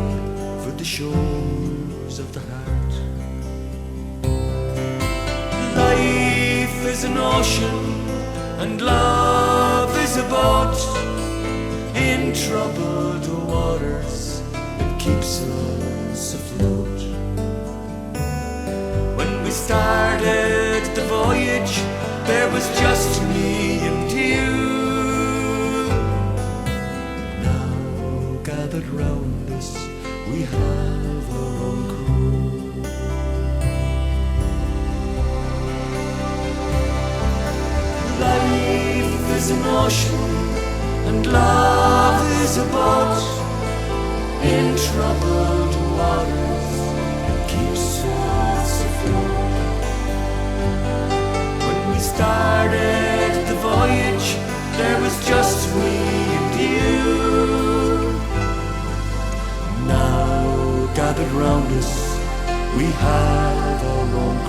for the shores of the heart. Life is an ocean and love is a boat in troubled waters that keeps us afloat. When we started the voyage, there was just me and you. Now gathered round us, we have our own crew. Life is an ocean and love is a boat in troubled waters that keeps us afloat. When we started the voyage, there was just me and you. Now gathered round us, we have our own crew.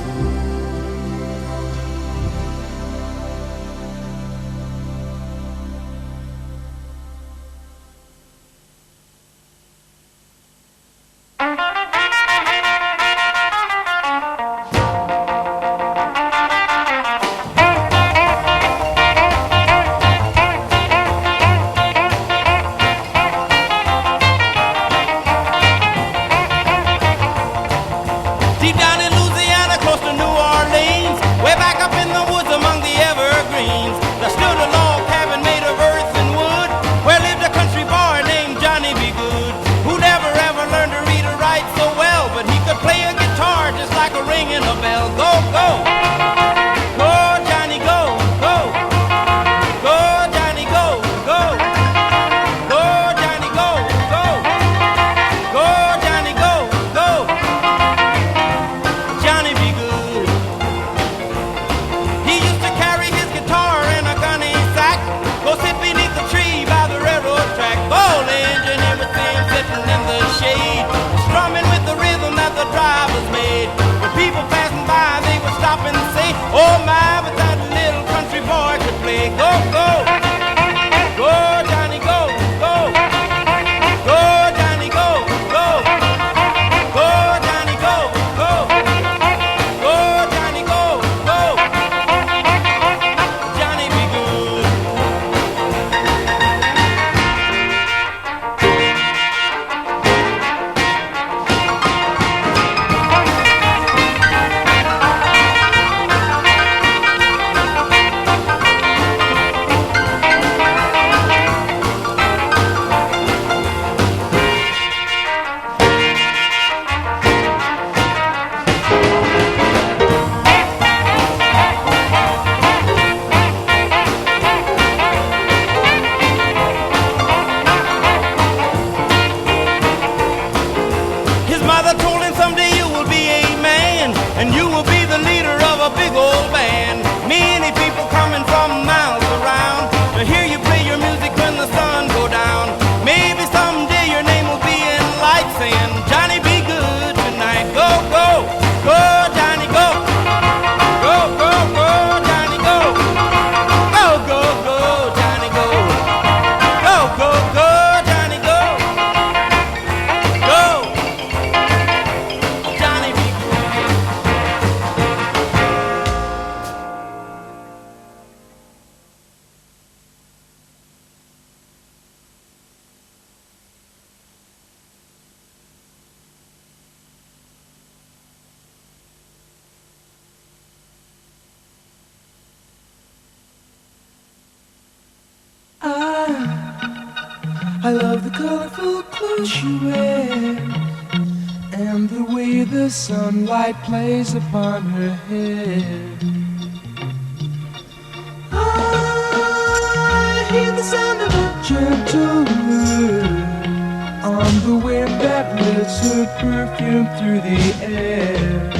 Deep down in Louisiana, close to New Orleans, I love the colorful clothes she wears and the way the sunlight plays upon her hair. I hear the sound of a gentle word on the wind that lifts her perfume through the air.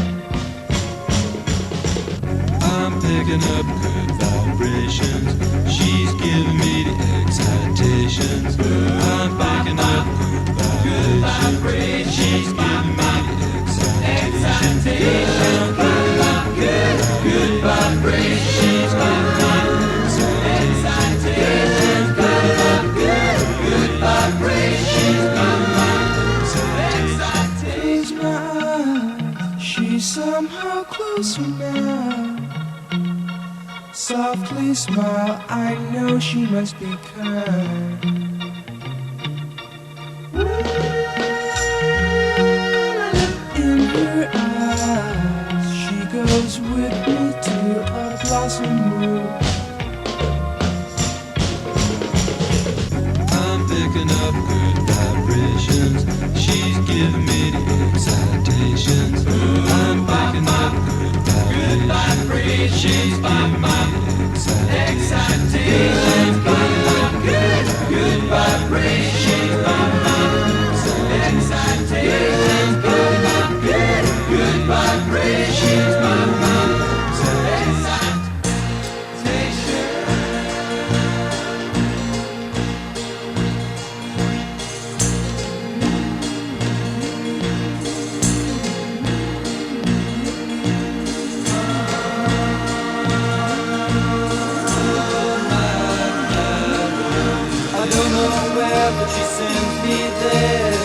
I'm picking up good vibrations. She's giving me the excitations. I'm picking up good vibrations. She's giving me the excitations. I'm picking up good vibrations. She's giving me the excitations. Picking up good vibrations. She's giving me the excitations. Close my eyes. She's somehow closer now. Softly smile, I know she must be kind. In her eyes, she goes with me to a blossom room. I'm picking up good vibrations. She's giving me the excitations. I'm picking up good vibrations. She's giving me excitations. Good vibrations. Excitations. Good vibrations. But she sends me there.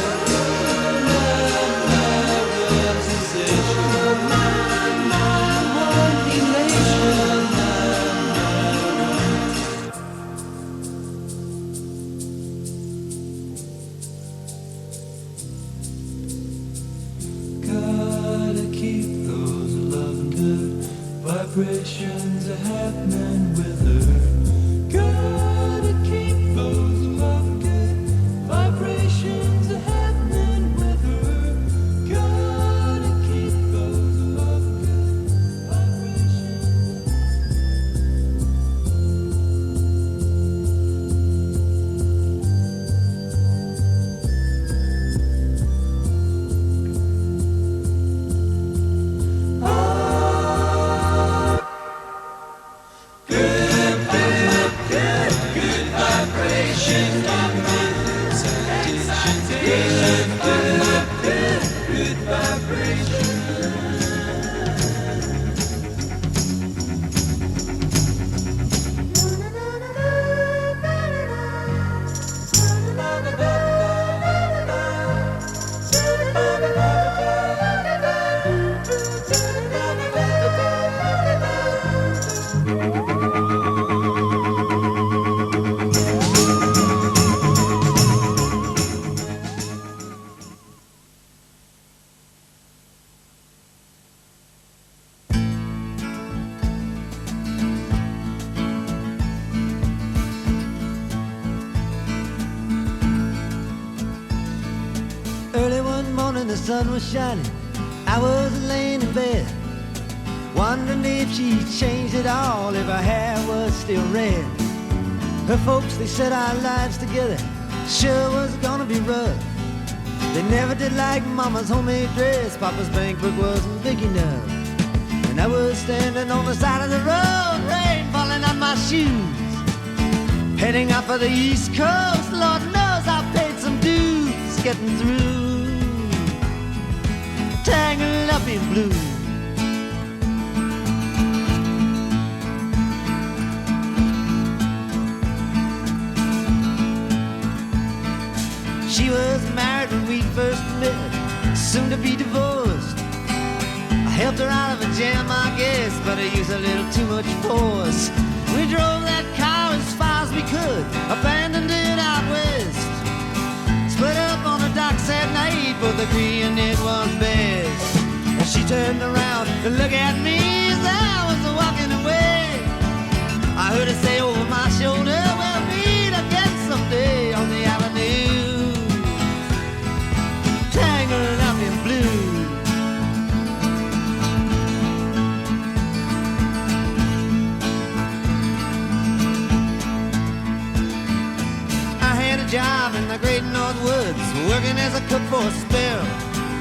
Gotta keep those loving good vibrations happening with her. Gotta keep those loving good vibrations are happening with her. Gotta keep those love good vibrations. Early one morning the sun was shining. I was laying in bed, wondering if she changed at all, if her hair was still red. Her folks, they said our lives together sure was gonna be rough. They never did like Mama's homemade dress, Papa's bank book wasn't big enough. And I was standing on the side of the road, rain falling on my shoes, heading out for the East Coast. Lord knows I paid some dues getting through, tangled up in blue. She was married when we first met, soon to be divorced. I helped her out of a jam, I guess, but I used a little too much force. We drove that car as far as we could, abandoned it out west. Split up on the docks at night, both agreeing it was best. And she turned around to look at me as I was walking away. I heard her say over my shoulder, we'll meet again someday on the avenue. working as a cook for a spell.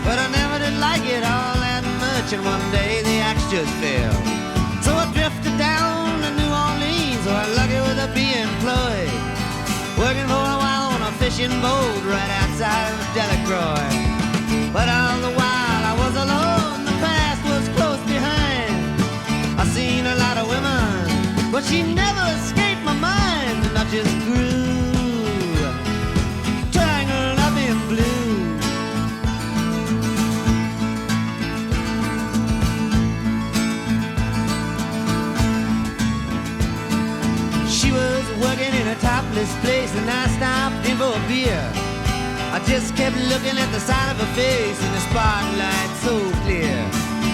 But I never did like it all that much, and one day the axe just fell. So I drifted down to New Orleans, so I lucky with a be employed, working for a while on a fishing boat right outside of Delacroix. But all the while I was alone, the past was close behind. I seen a lot of women, but she never escaped my mind, and I just grew tangled up in blue. She was working in a topless place, and I stopped in for a beer. I just kept looking at the side of her face in the spotlight so clear.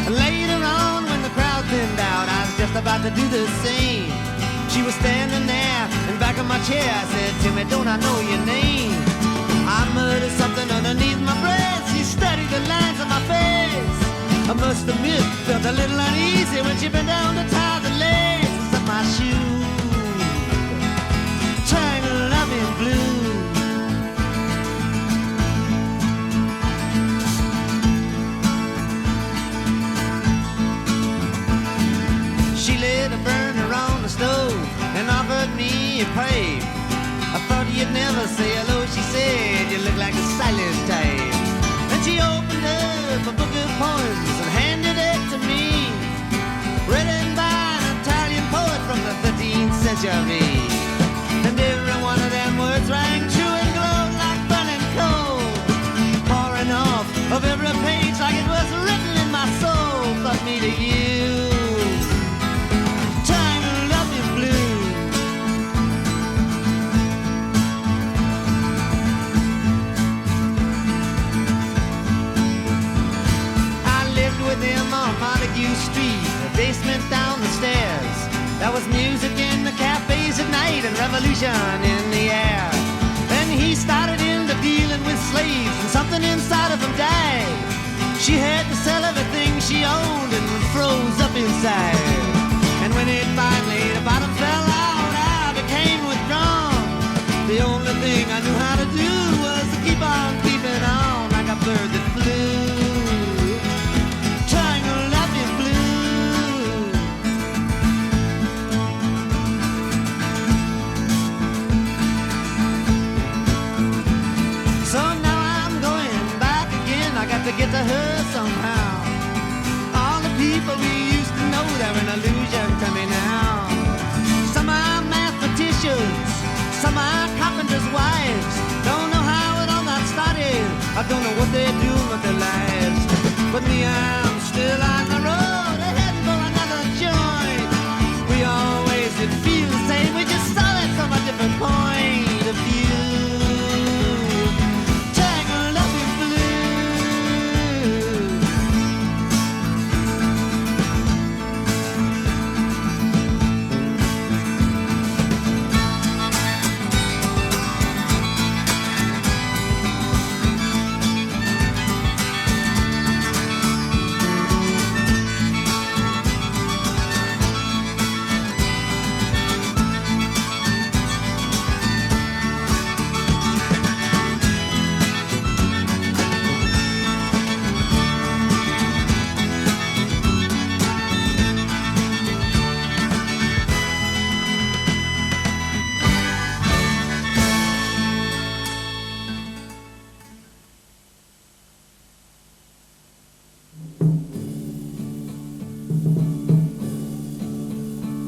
And later on, when the crowd thinned out, I was just about to do the same. She was standing there in back of my chair. I said, Timmy, don't I know your name? I muttered something underneath my breath. She studied the lines on my face. I must admit, felt a little uneasy when she bent down to tie the laces of my shoes, tangled up in blue. She lit a burner on the stove and offered me a pipe. I thought you'd never say hello, she said, you look like a silent type. And she opened up a book of poems and handed it to me, written by an Italian poet from the 13th century. And every one of them words rang true and glowed like burning coal, pouring off of every page like it was written in my soul. But me to you, tangled up in blue. I lived with him on Montague Street, a basement down the stairs. There was music in the cafes at night and revolution in the air. Then he started into dealing with slaves, and something inside of him died. She had to sell everything she owned and froze up inside. And when it finally, the bottom fell out, I became withdrawn. The only thing I knew how to do was to keep on keeping on like a bird that flew, tangled up in blue. So now I'm going back again. I got to get to her somehow. All the people we used to know, they're an illusion to me now. Some are mathematicians, some are carpenters' wives. Don't know how it all got started, I don't know what they're doing with their lives. But me, I'm still on the road, heading for another joint. We always did feel the same, we just saw it from a different point of view. Tangled up in blue.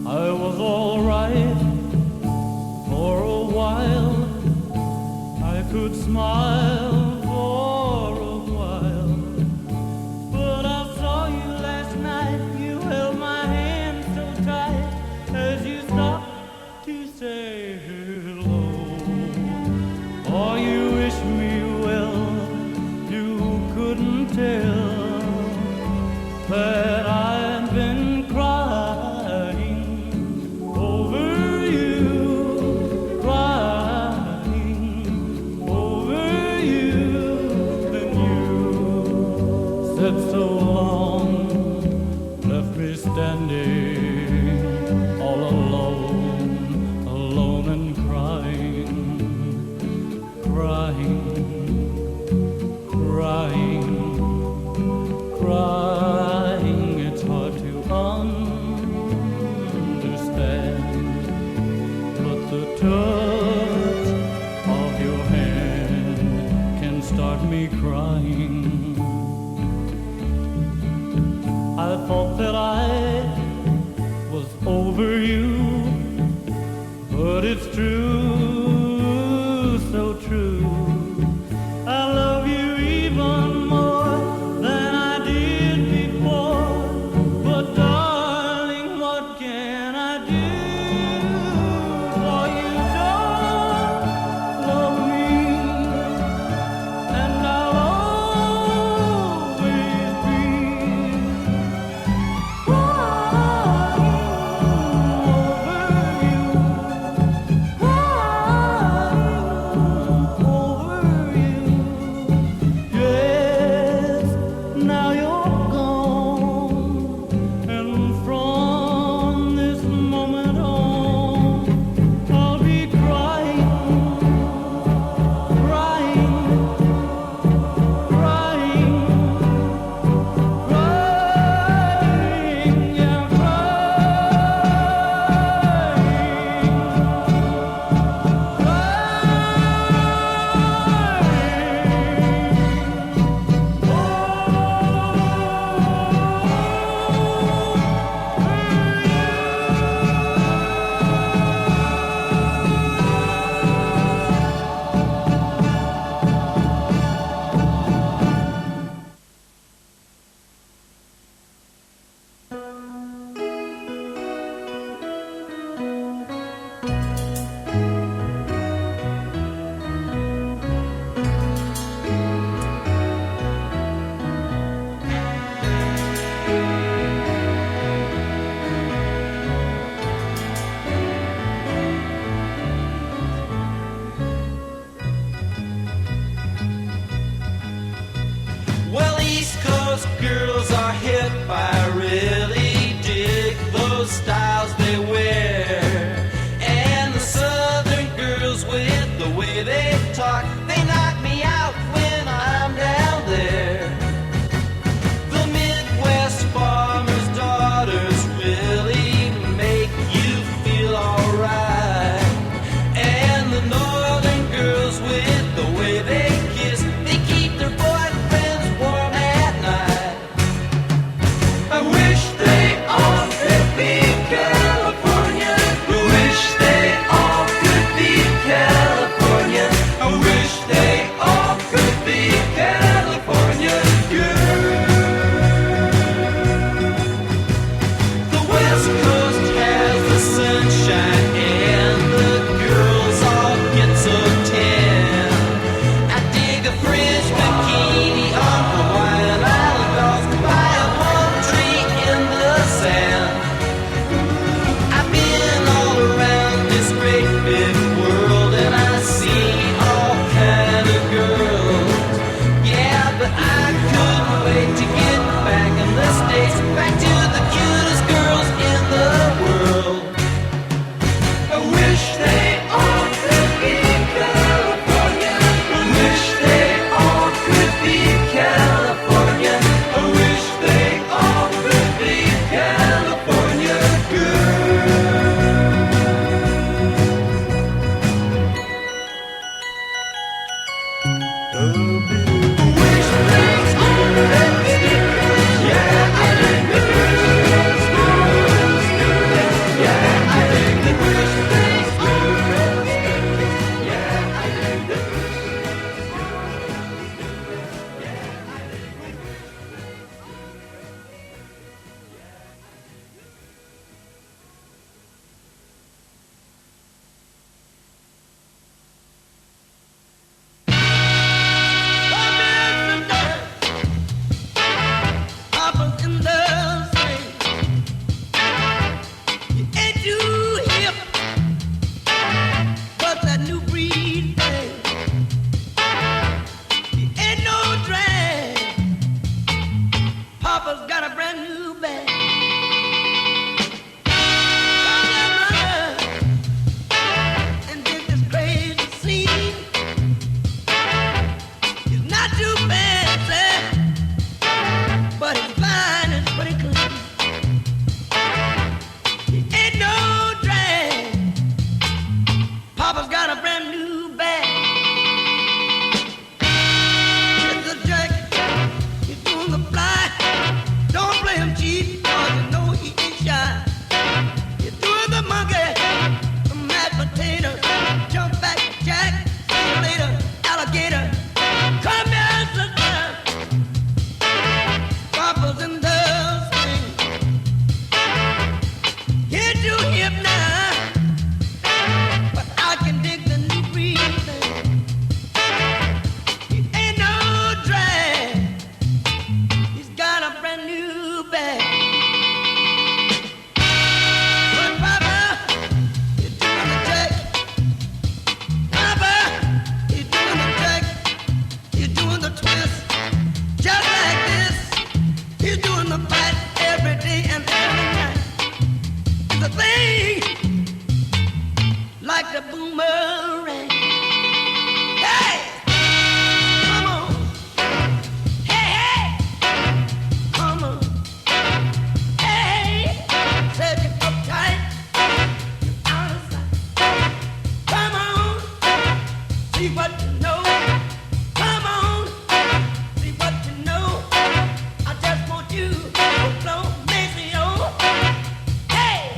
I was all right for a while. I could smile for a while. But I saw you last night. You held my hand so tight as you stopped to say hello. Oh, you wish me well. You couldn't tell that I'd been crying over you, crying over you. Then you said so long, left me standing all alone, alone and crying, crying. I thought that I was over you, but it's true, so true. I love you even more than I did before, but darling, what can I do? For you don't love me, and I'll always be Well, East Coast girls are hip. I really dig those styles they wear. And the Southern girls with the way they talk, they knock me out when I'm down there. The Midwest farmers' daughters really make you feel alright. And the Northern girls with the way they kiss, they keep their boyfriends warm at night. I wish they all could be California. I wish they all could be California. I wish they all could be California girls. The West Coast has the sunshine and the girls all get so tan. I dig a fringe bikini on Hawaiian Island by a palm tree in the sand. I've been all around this great big world and I see all kind of girls. Yeah, but I couldn't wait to get back in the States, back to the cutest girls in the world. I wish they all could be California. I wish they all could be California. I wish they all could be California girls. I wish they all could be. Yeah, I think the girls, girls, girls. Yeah, I think the wish they girls, girls. Yeah, I think the Papa's in the same. You ain't too hip, but that new breed thing. You ain't no drag. Papa's got a brand new bag. And did this crazy scene. It's not too fancy, but it's fine and pretty clean. It ain't no drag. Papa's got a brand new bag. It's a jacket, he's doing the fly. Don't play him cheap. the boomerang. Hey, come on. Hey, hey, come on. Hey, set it up tight. Out of sight. Come on, see what you know. Come on, see what you know. I just want you to blow me on. Hey.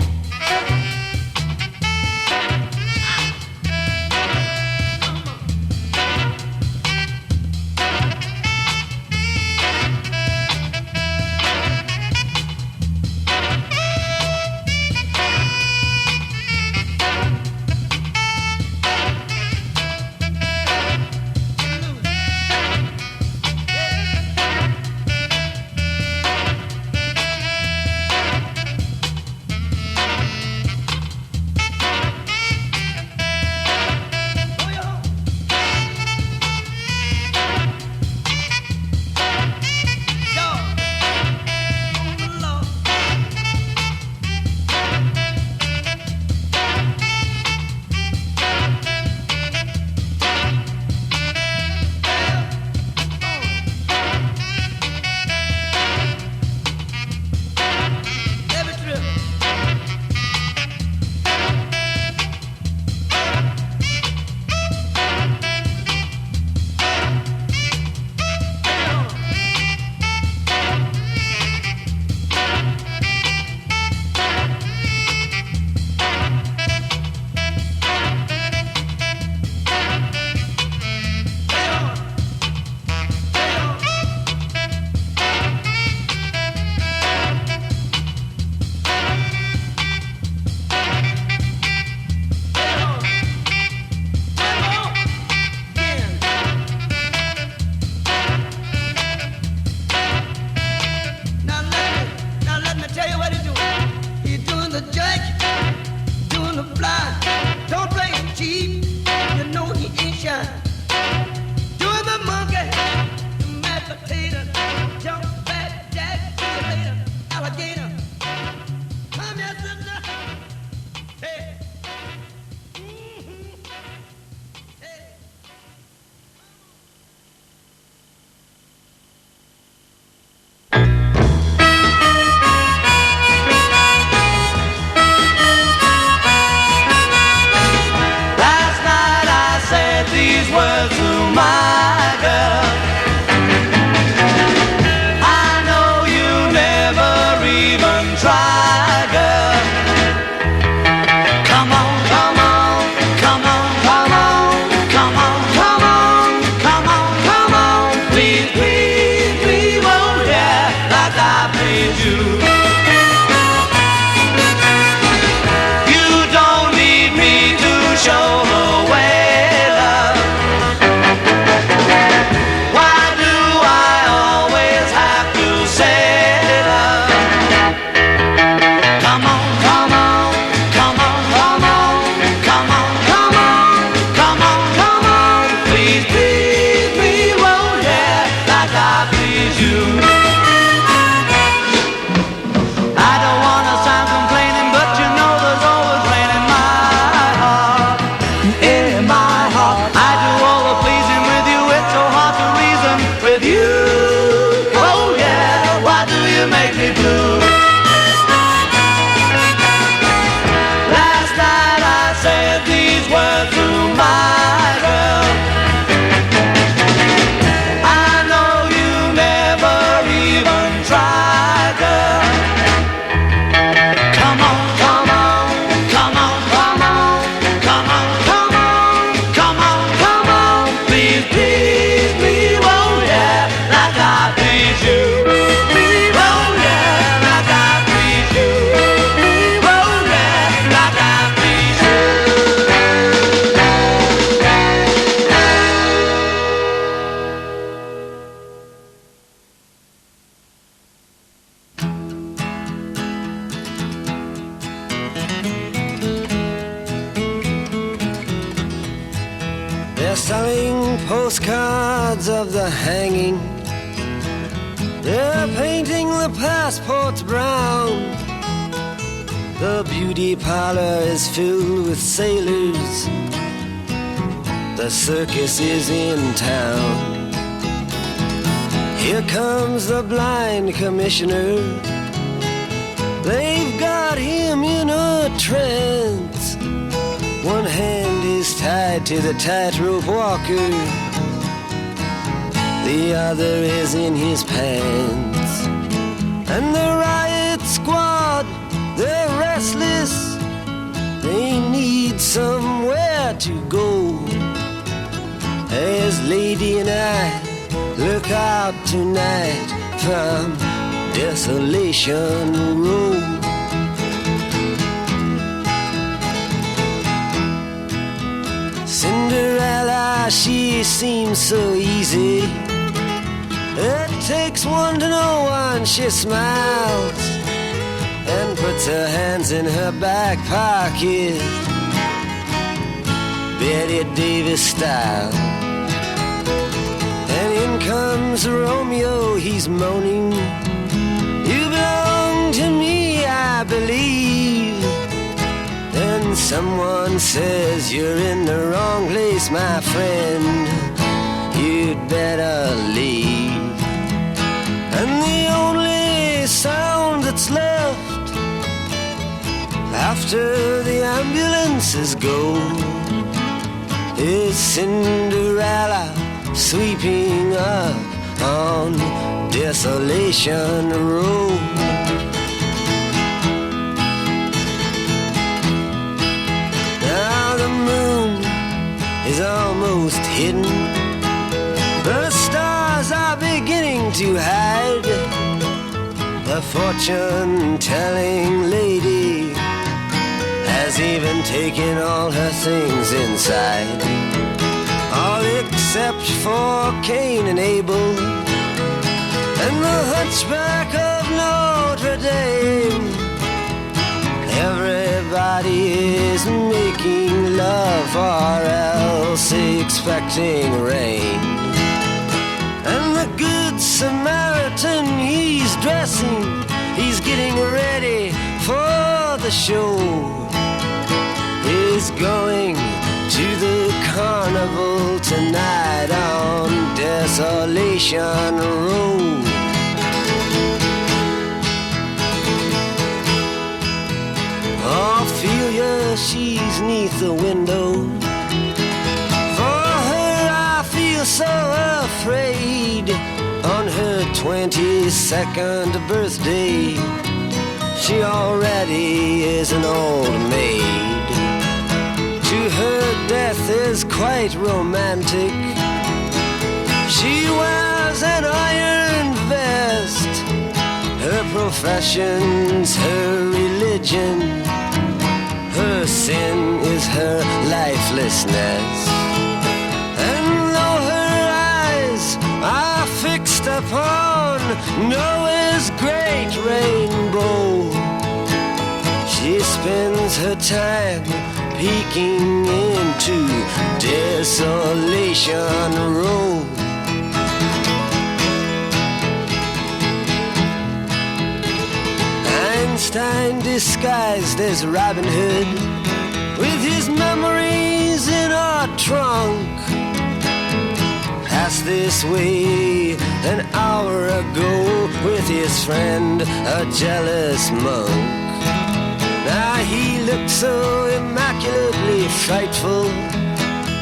selling postcards of the hanging. They're painting the passports brown. The beauty parlor is filled with sailors. The circus is in town. Here comes the blind commissioner. They've got him in a trance. One hand is tied to the tightrope walker. The other is in his pants. And the riot squad, they're restless. They need somewhere to go. As Lady and I look out tonight from Desolation Road. Cinderella, she seems so easy. It takes one to know one. She smiles and puts her hands in her back pocket, Betty Davis style. And in comes Romeo, he's moaning, "You belong to me, I believe." Then someone says, "You're in the wrong place, my friend. You'd better leave." And the only sound that's left after the ambulances go is Cinderella sweeping up on Desolation Road. Now the moon is almost hidden. The stars are beginning to hide. The fortune-telling lady has even taken all her things inside, all except for Cain and Abel and the hunchback of Notre Dame. Everybody is making love or else expecting rain. And the good Samaritan, he's dressing, he's getting ready for the show. He's going to the carnival tonight on Desolation Road. Ophelia, she's 'neath the window. For her I feel so afraid. On her 22nd birthday, she already is an old maid. To her death is quite romantic. She wears an iron vest. Her profession's her religion. Her sin is her lifelessness. And though her eyes are fixed upon Noah's great rainbow, she spends her time peeking into Desolation Road. Einstein disguised as Robin Hood, with his memories in a trunk, passed this way an hour ago with his friend, a jealous monk. Now he looked so immaculately frightful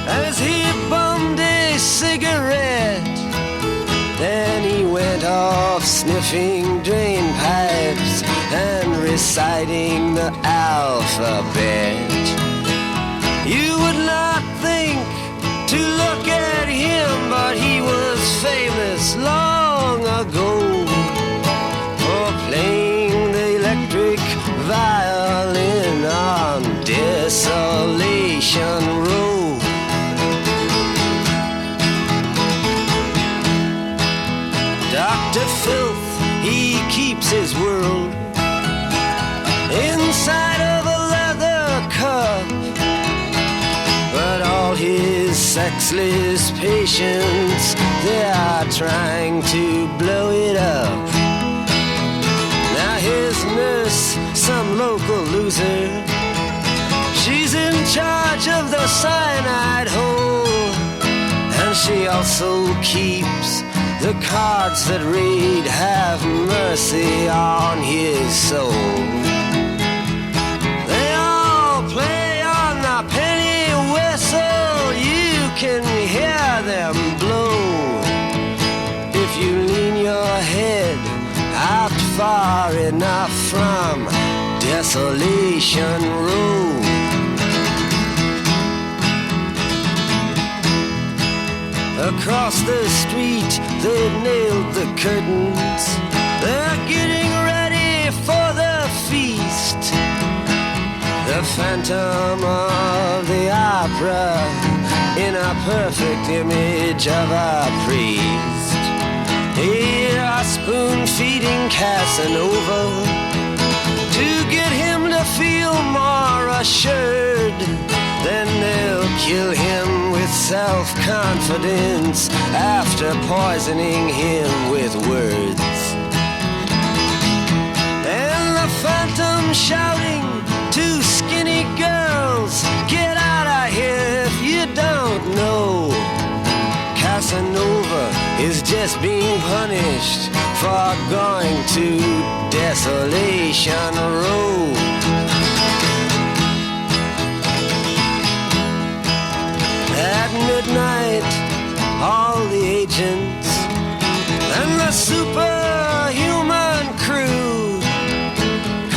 as he bummed a cigarette. Then he went off sniffing drain pipes and reciting the alphabet. You would not think to look at him, but he was famous long ago for playing the electric violin on Desolation Road. Dr. Filth, he keeps his world inside of a leather cup, but all his sexless patients, they are trying to blow it up. Now his nurse, some local cruiser. She's in charge of the cyanide hole, and she also keeps the cards that read, "Have mercy on his soul." They all play on the penny whistle. You can hear them blow if you lean your head out far enough from Desolation Road. Across the street, they've nailed the curtains. They're getting ready for the feast. The Phantom of the Opera in a perfect image of a priest. Here are spoon-feeding Casanova to get him to feel more assured. Then they'll kill him with self-confidence after poisoning him with words. And the Phantom shouting to skinny girls, "Get out of here if you don't know." Casanova is just being punished for going to Desolation Road. At midnight, all the agents and the superhuman crew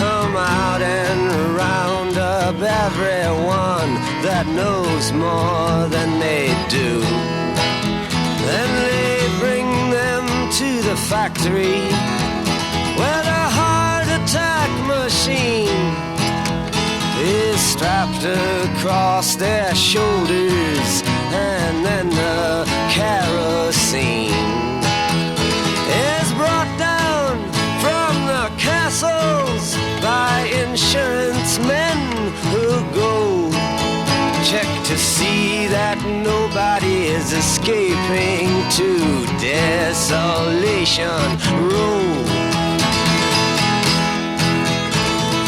come out and round up everyone that knows more than they do. Then they bring them to the factory where the heart attack machine is strapped across their shoulders, and then the kerosene is brought down from the castles by insurance men who go check to see that nobody is escaping to Desolation Road.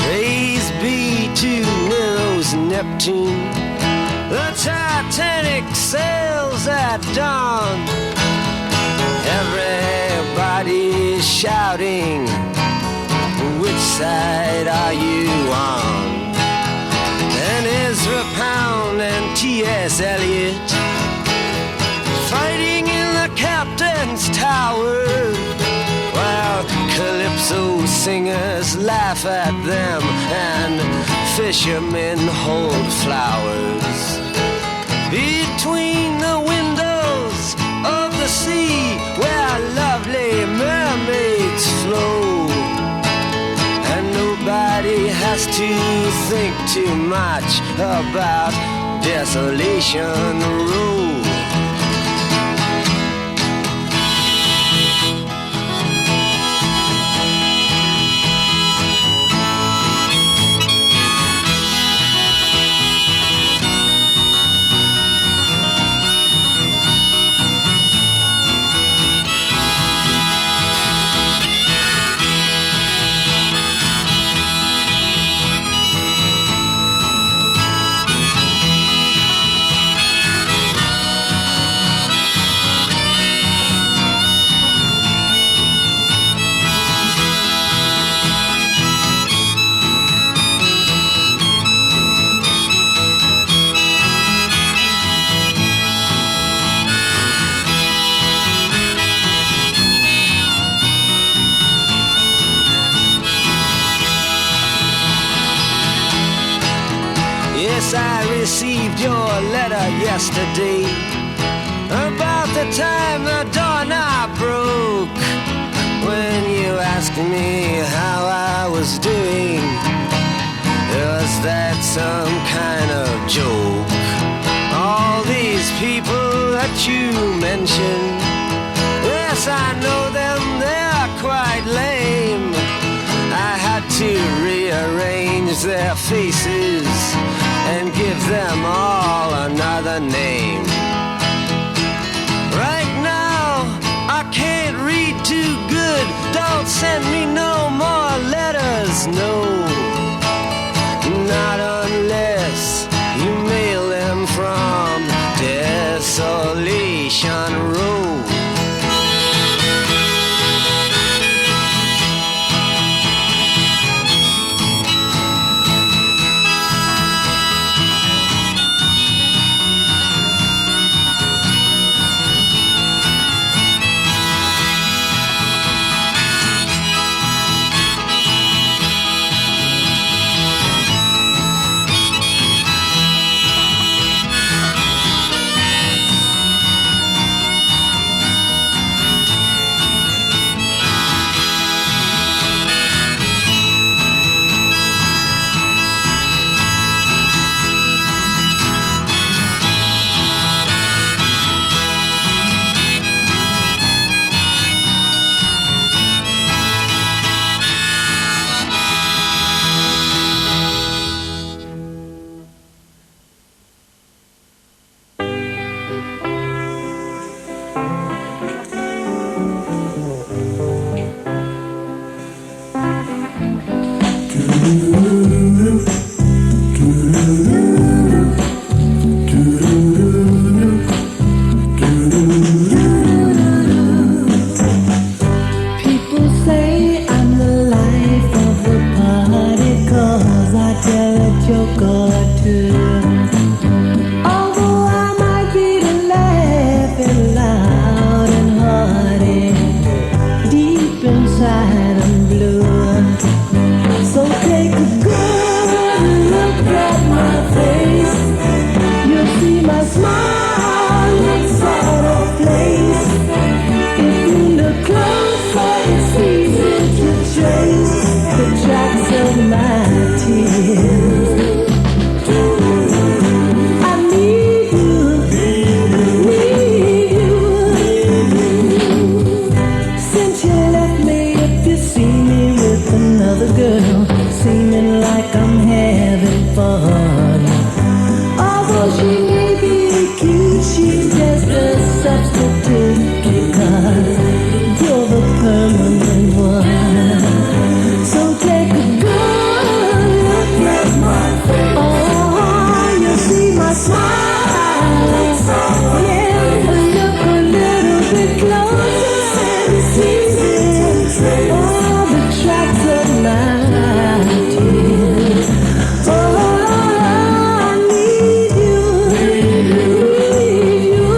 Praise be to Nero's Neptune, the Titanic sails at dawn. Everybody's shouting, "Which side are you on?" And Ezra Pound and T.S. Eliot fighting in the captain's tower, while calypso singers laugh at them and fishermen hold flowers. Between the windows of the sea where lovely mermaids flow, and nobody has to think too much about Desolation Road. Yes, I received your letter yesterday about the time the doorknob broke. When you asked me how I was doing, was that some kind of joke? All these people that you mentioned, yes, I know them, they're quite lame. I had to rearrange their faces and give them all another name. Right now, I can't read too good. Don't send me no more letters, no. People say I'm the life of the party 'cause I tell a joke or two. Although I might be the laughing loud and hearty, deep inside I'm blue. So take a good look at my face. You'll see my smile looks out of place. If you look closer, it's easy to trace the tracks of my tears. I need you, need you. Since you left me, if you see me with another girl, seeming like I'm having fun. Although she may be cute, she's just a substitute because you're the permanent one. So take a good look at my face. Oh, you see my smile. Yeah, look a little bit closer and see all the tracks of my tears. Oh, I need you, need you.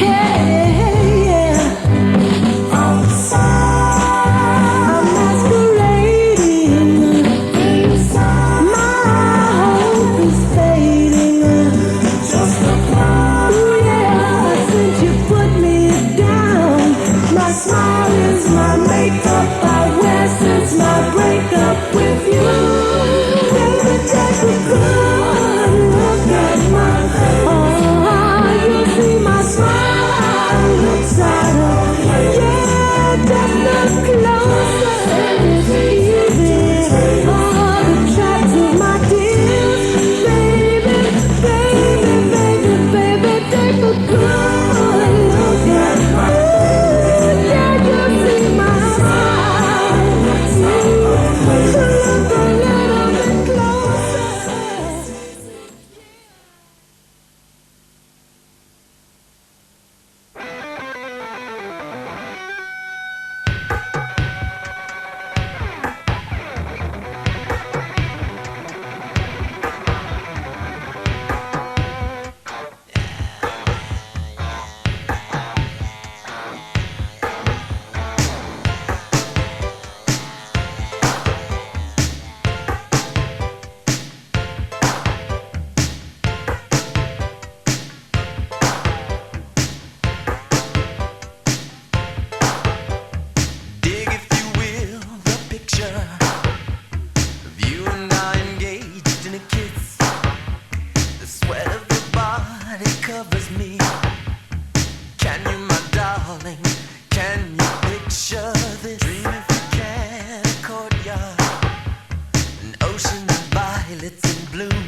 Hey, yeah. I'm masquerading. My hope is fading. Ooh, yeah, since you put me down, my smile is my makeup I wear since my breakup with you. Baby, take a good look at my face. Oh, you see my smile looks out of, yeah, just look closer. It's easy. All the tracks of my tears. Baby, baby, baby, baby, take a good look at my face. Yeah, you see my smile. Look a little bit closer. Dig, if you will, the picture of you and I engaged in a kiss. The sweat of your body covers me. Can you, my darling, can you picture this? Dream if you can, a courtyard, an ocean of violets in bloom.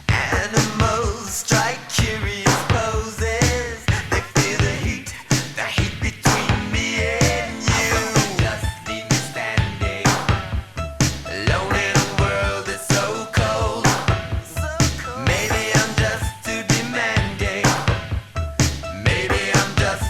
Animals strike curious poses. They feel the heat between me and you. Just leave me standing alone in a world that's so cold. Maybe I'm just too demanding. Maybe I'm just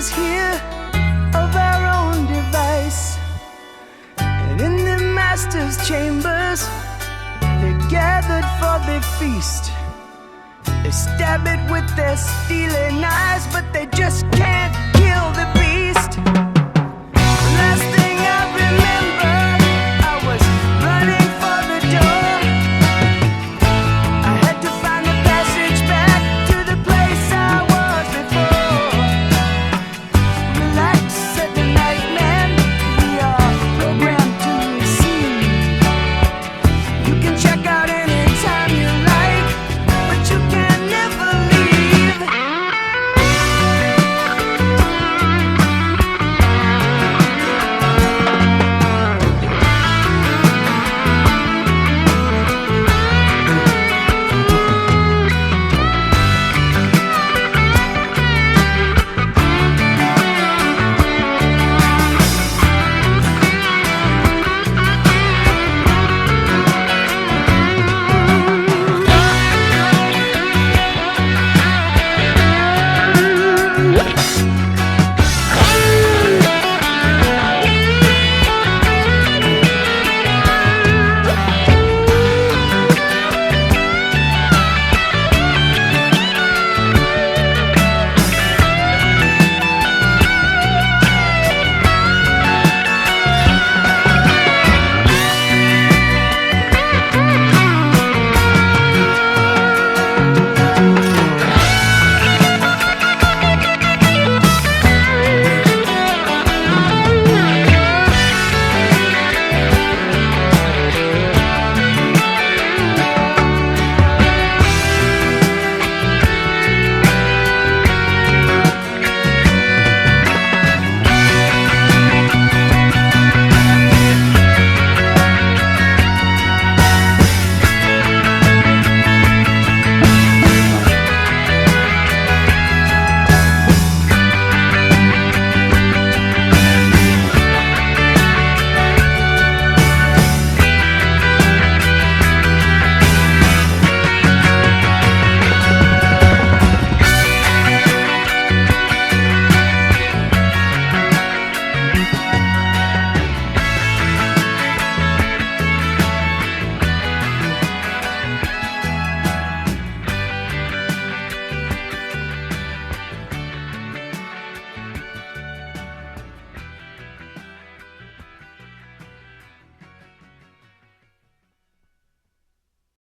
creatures here of our own device, and in the master's chambers they gathered for their feast. They stab it with their steely knives, but they just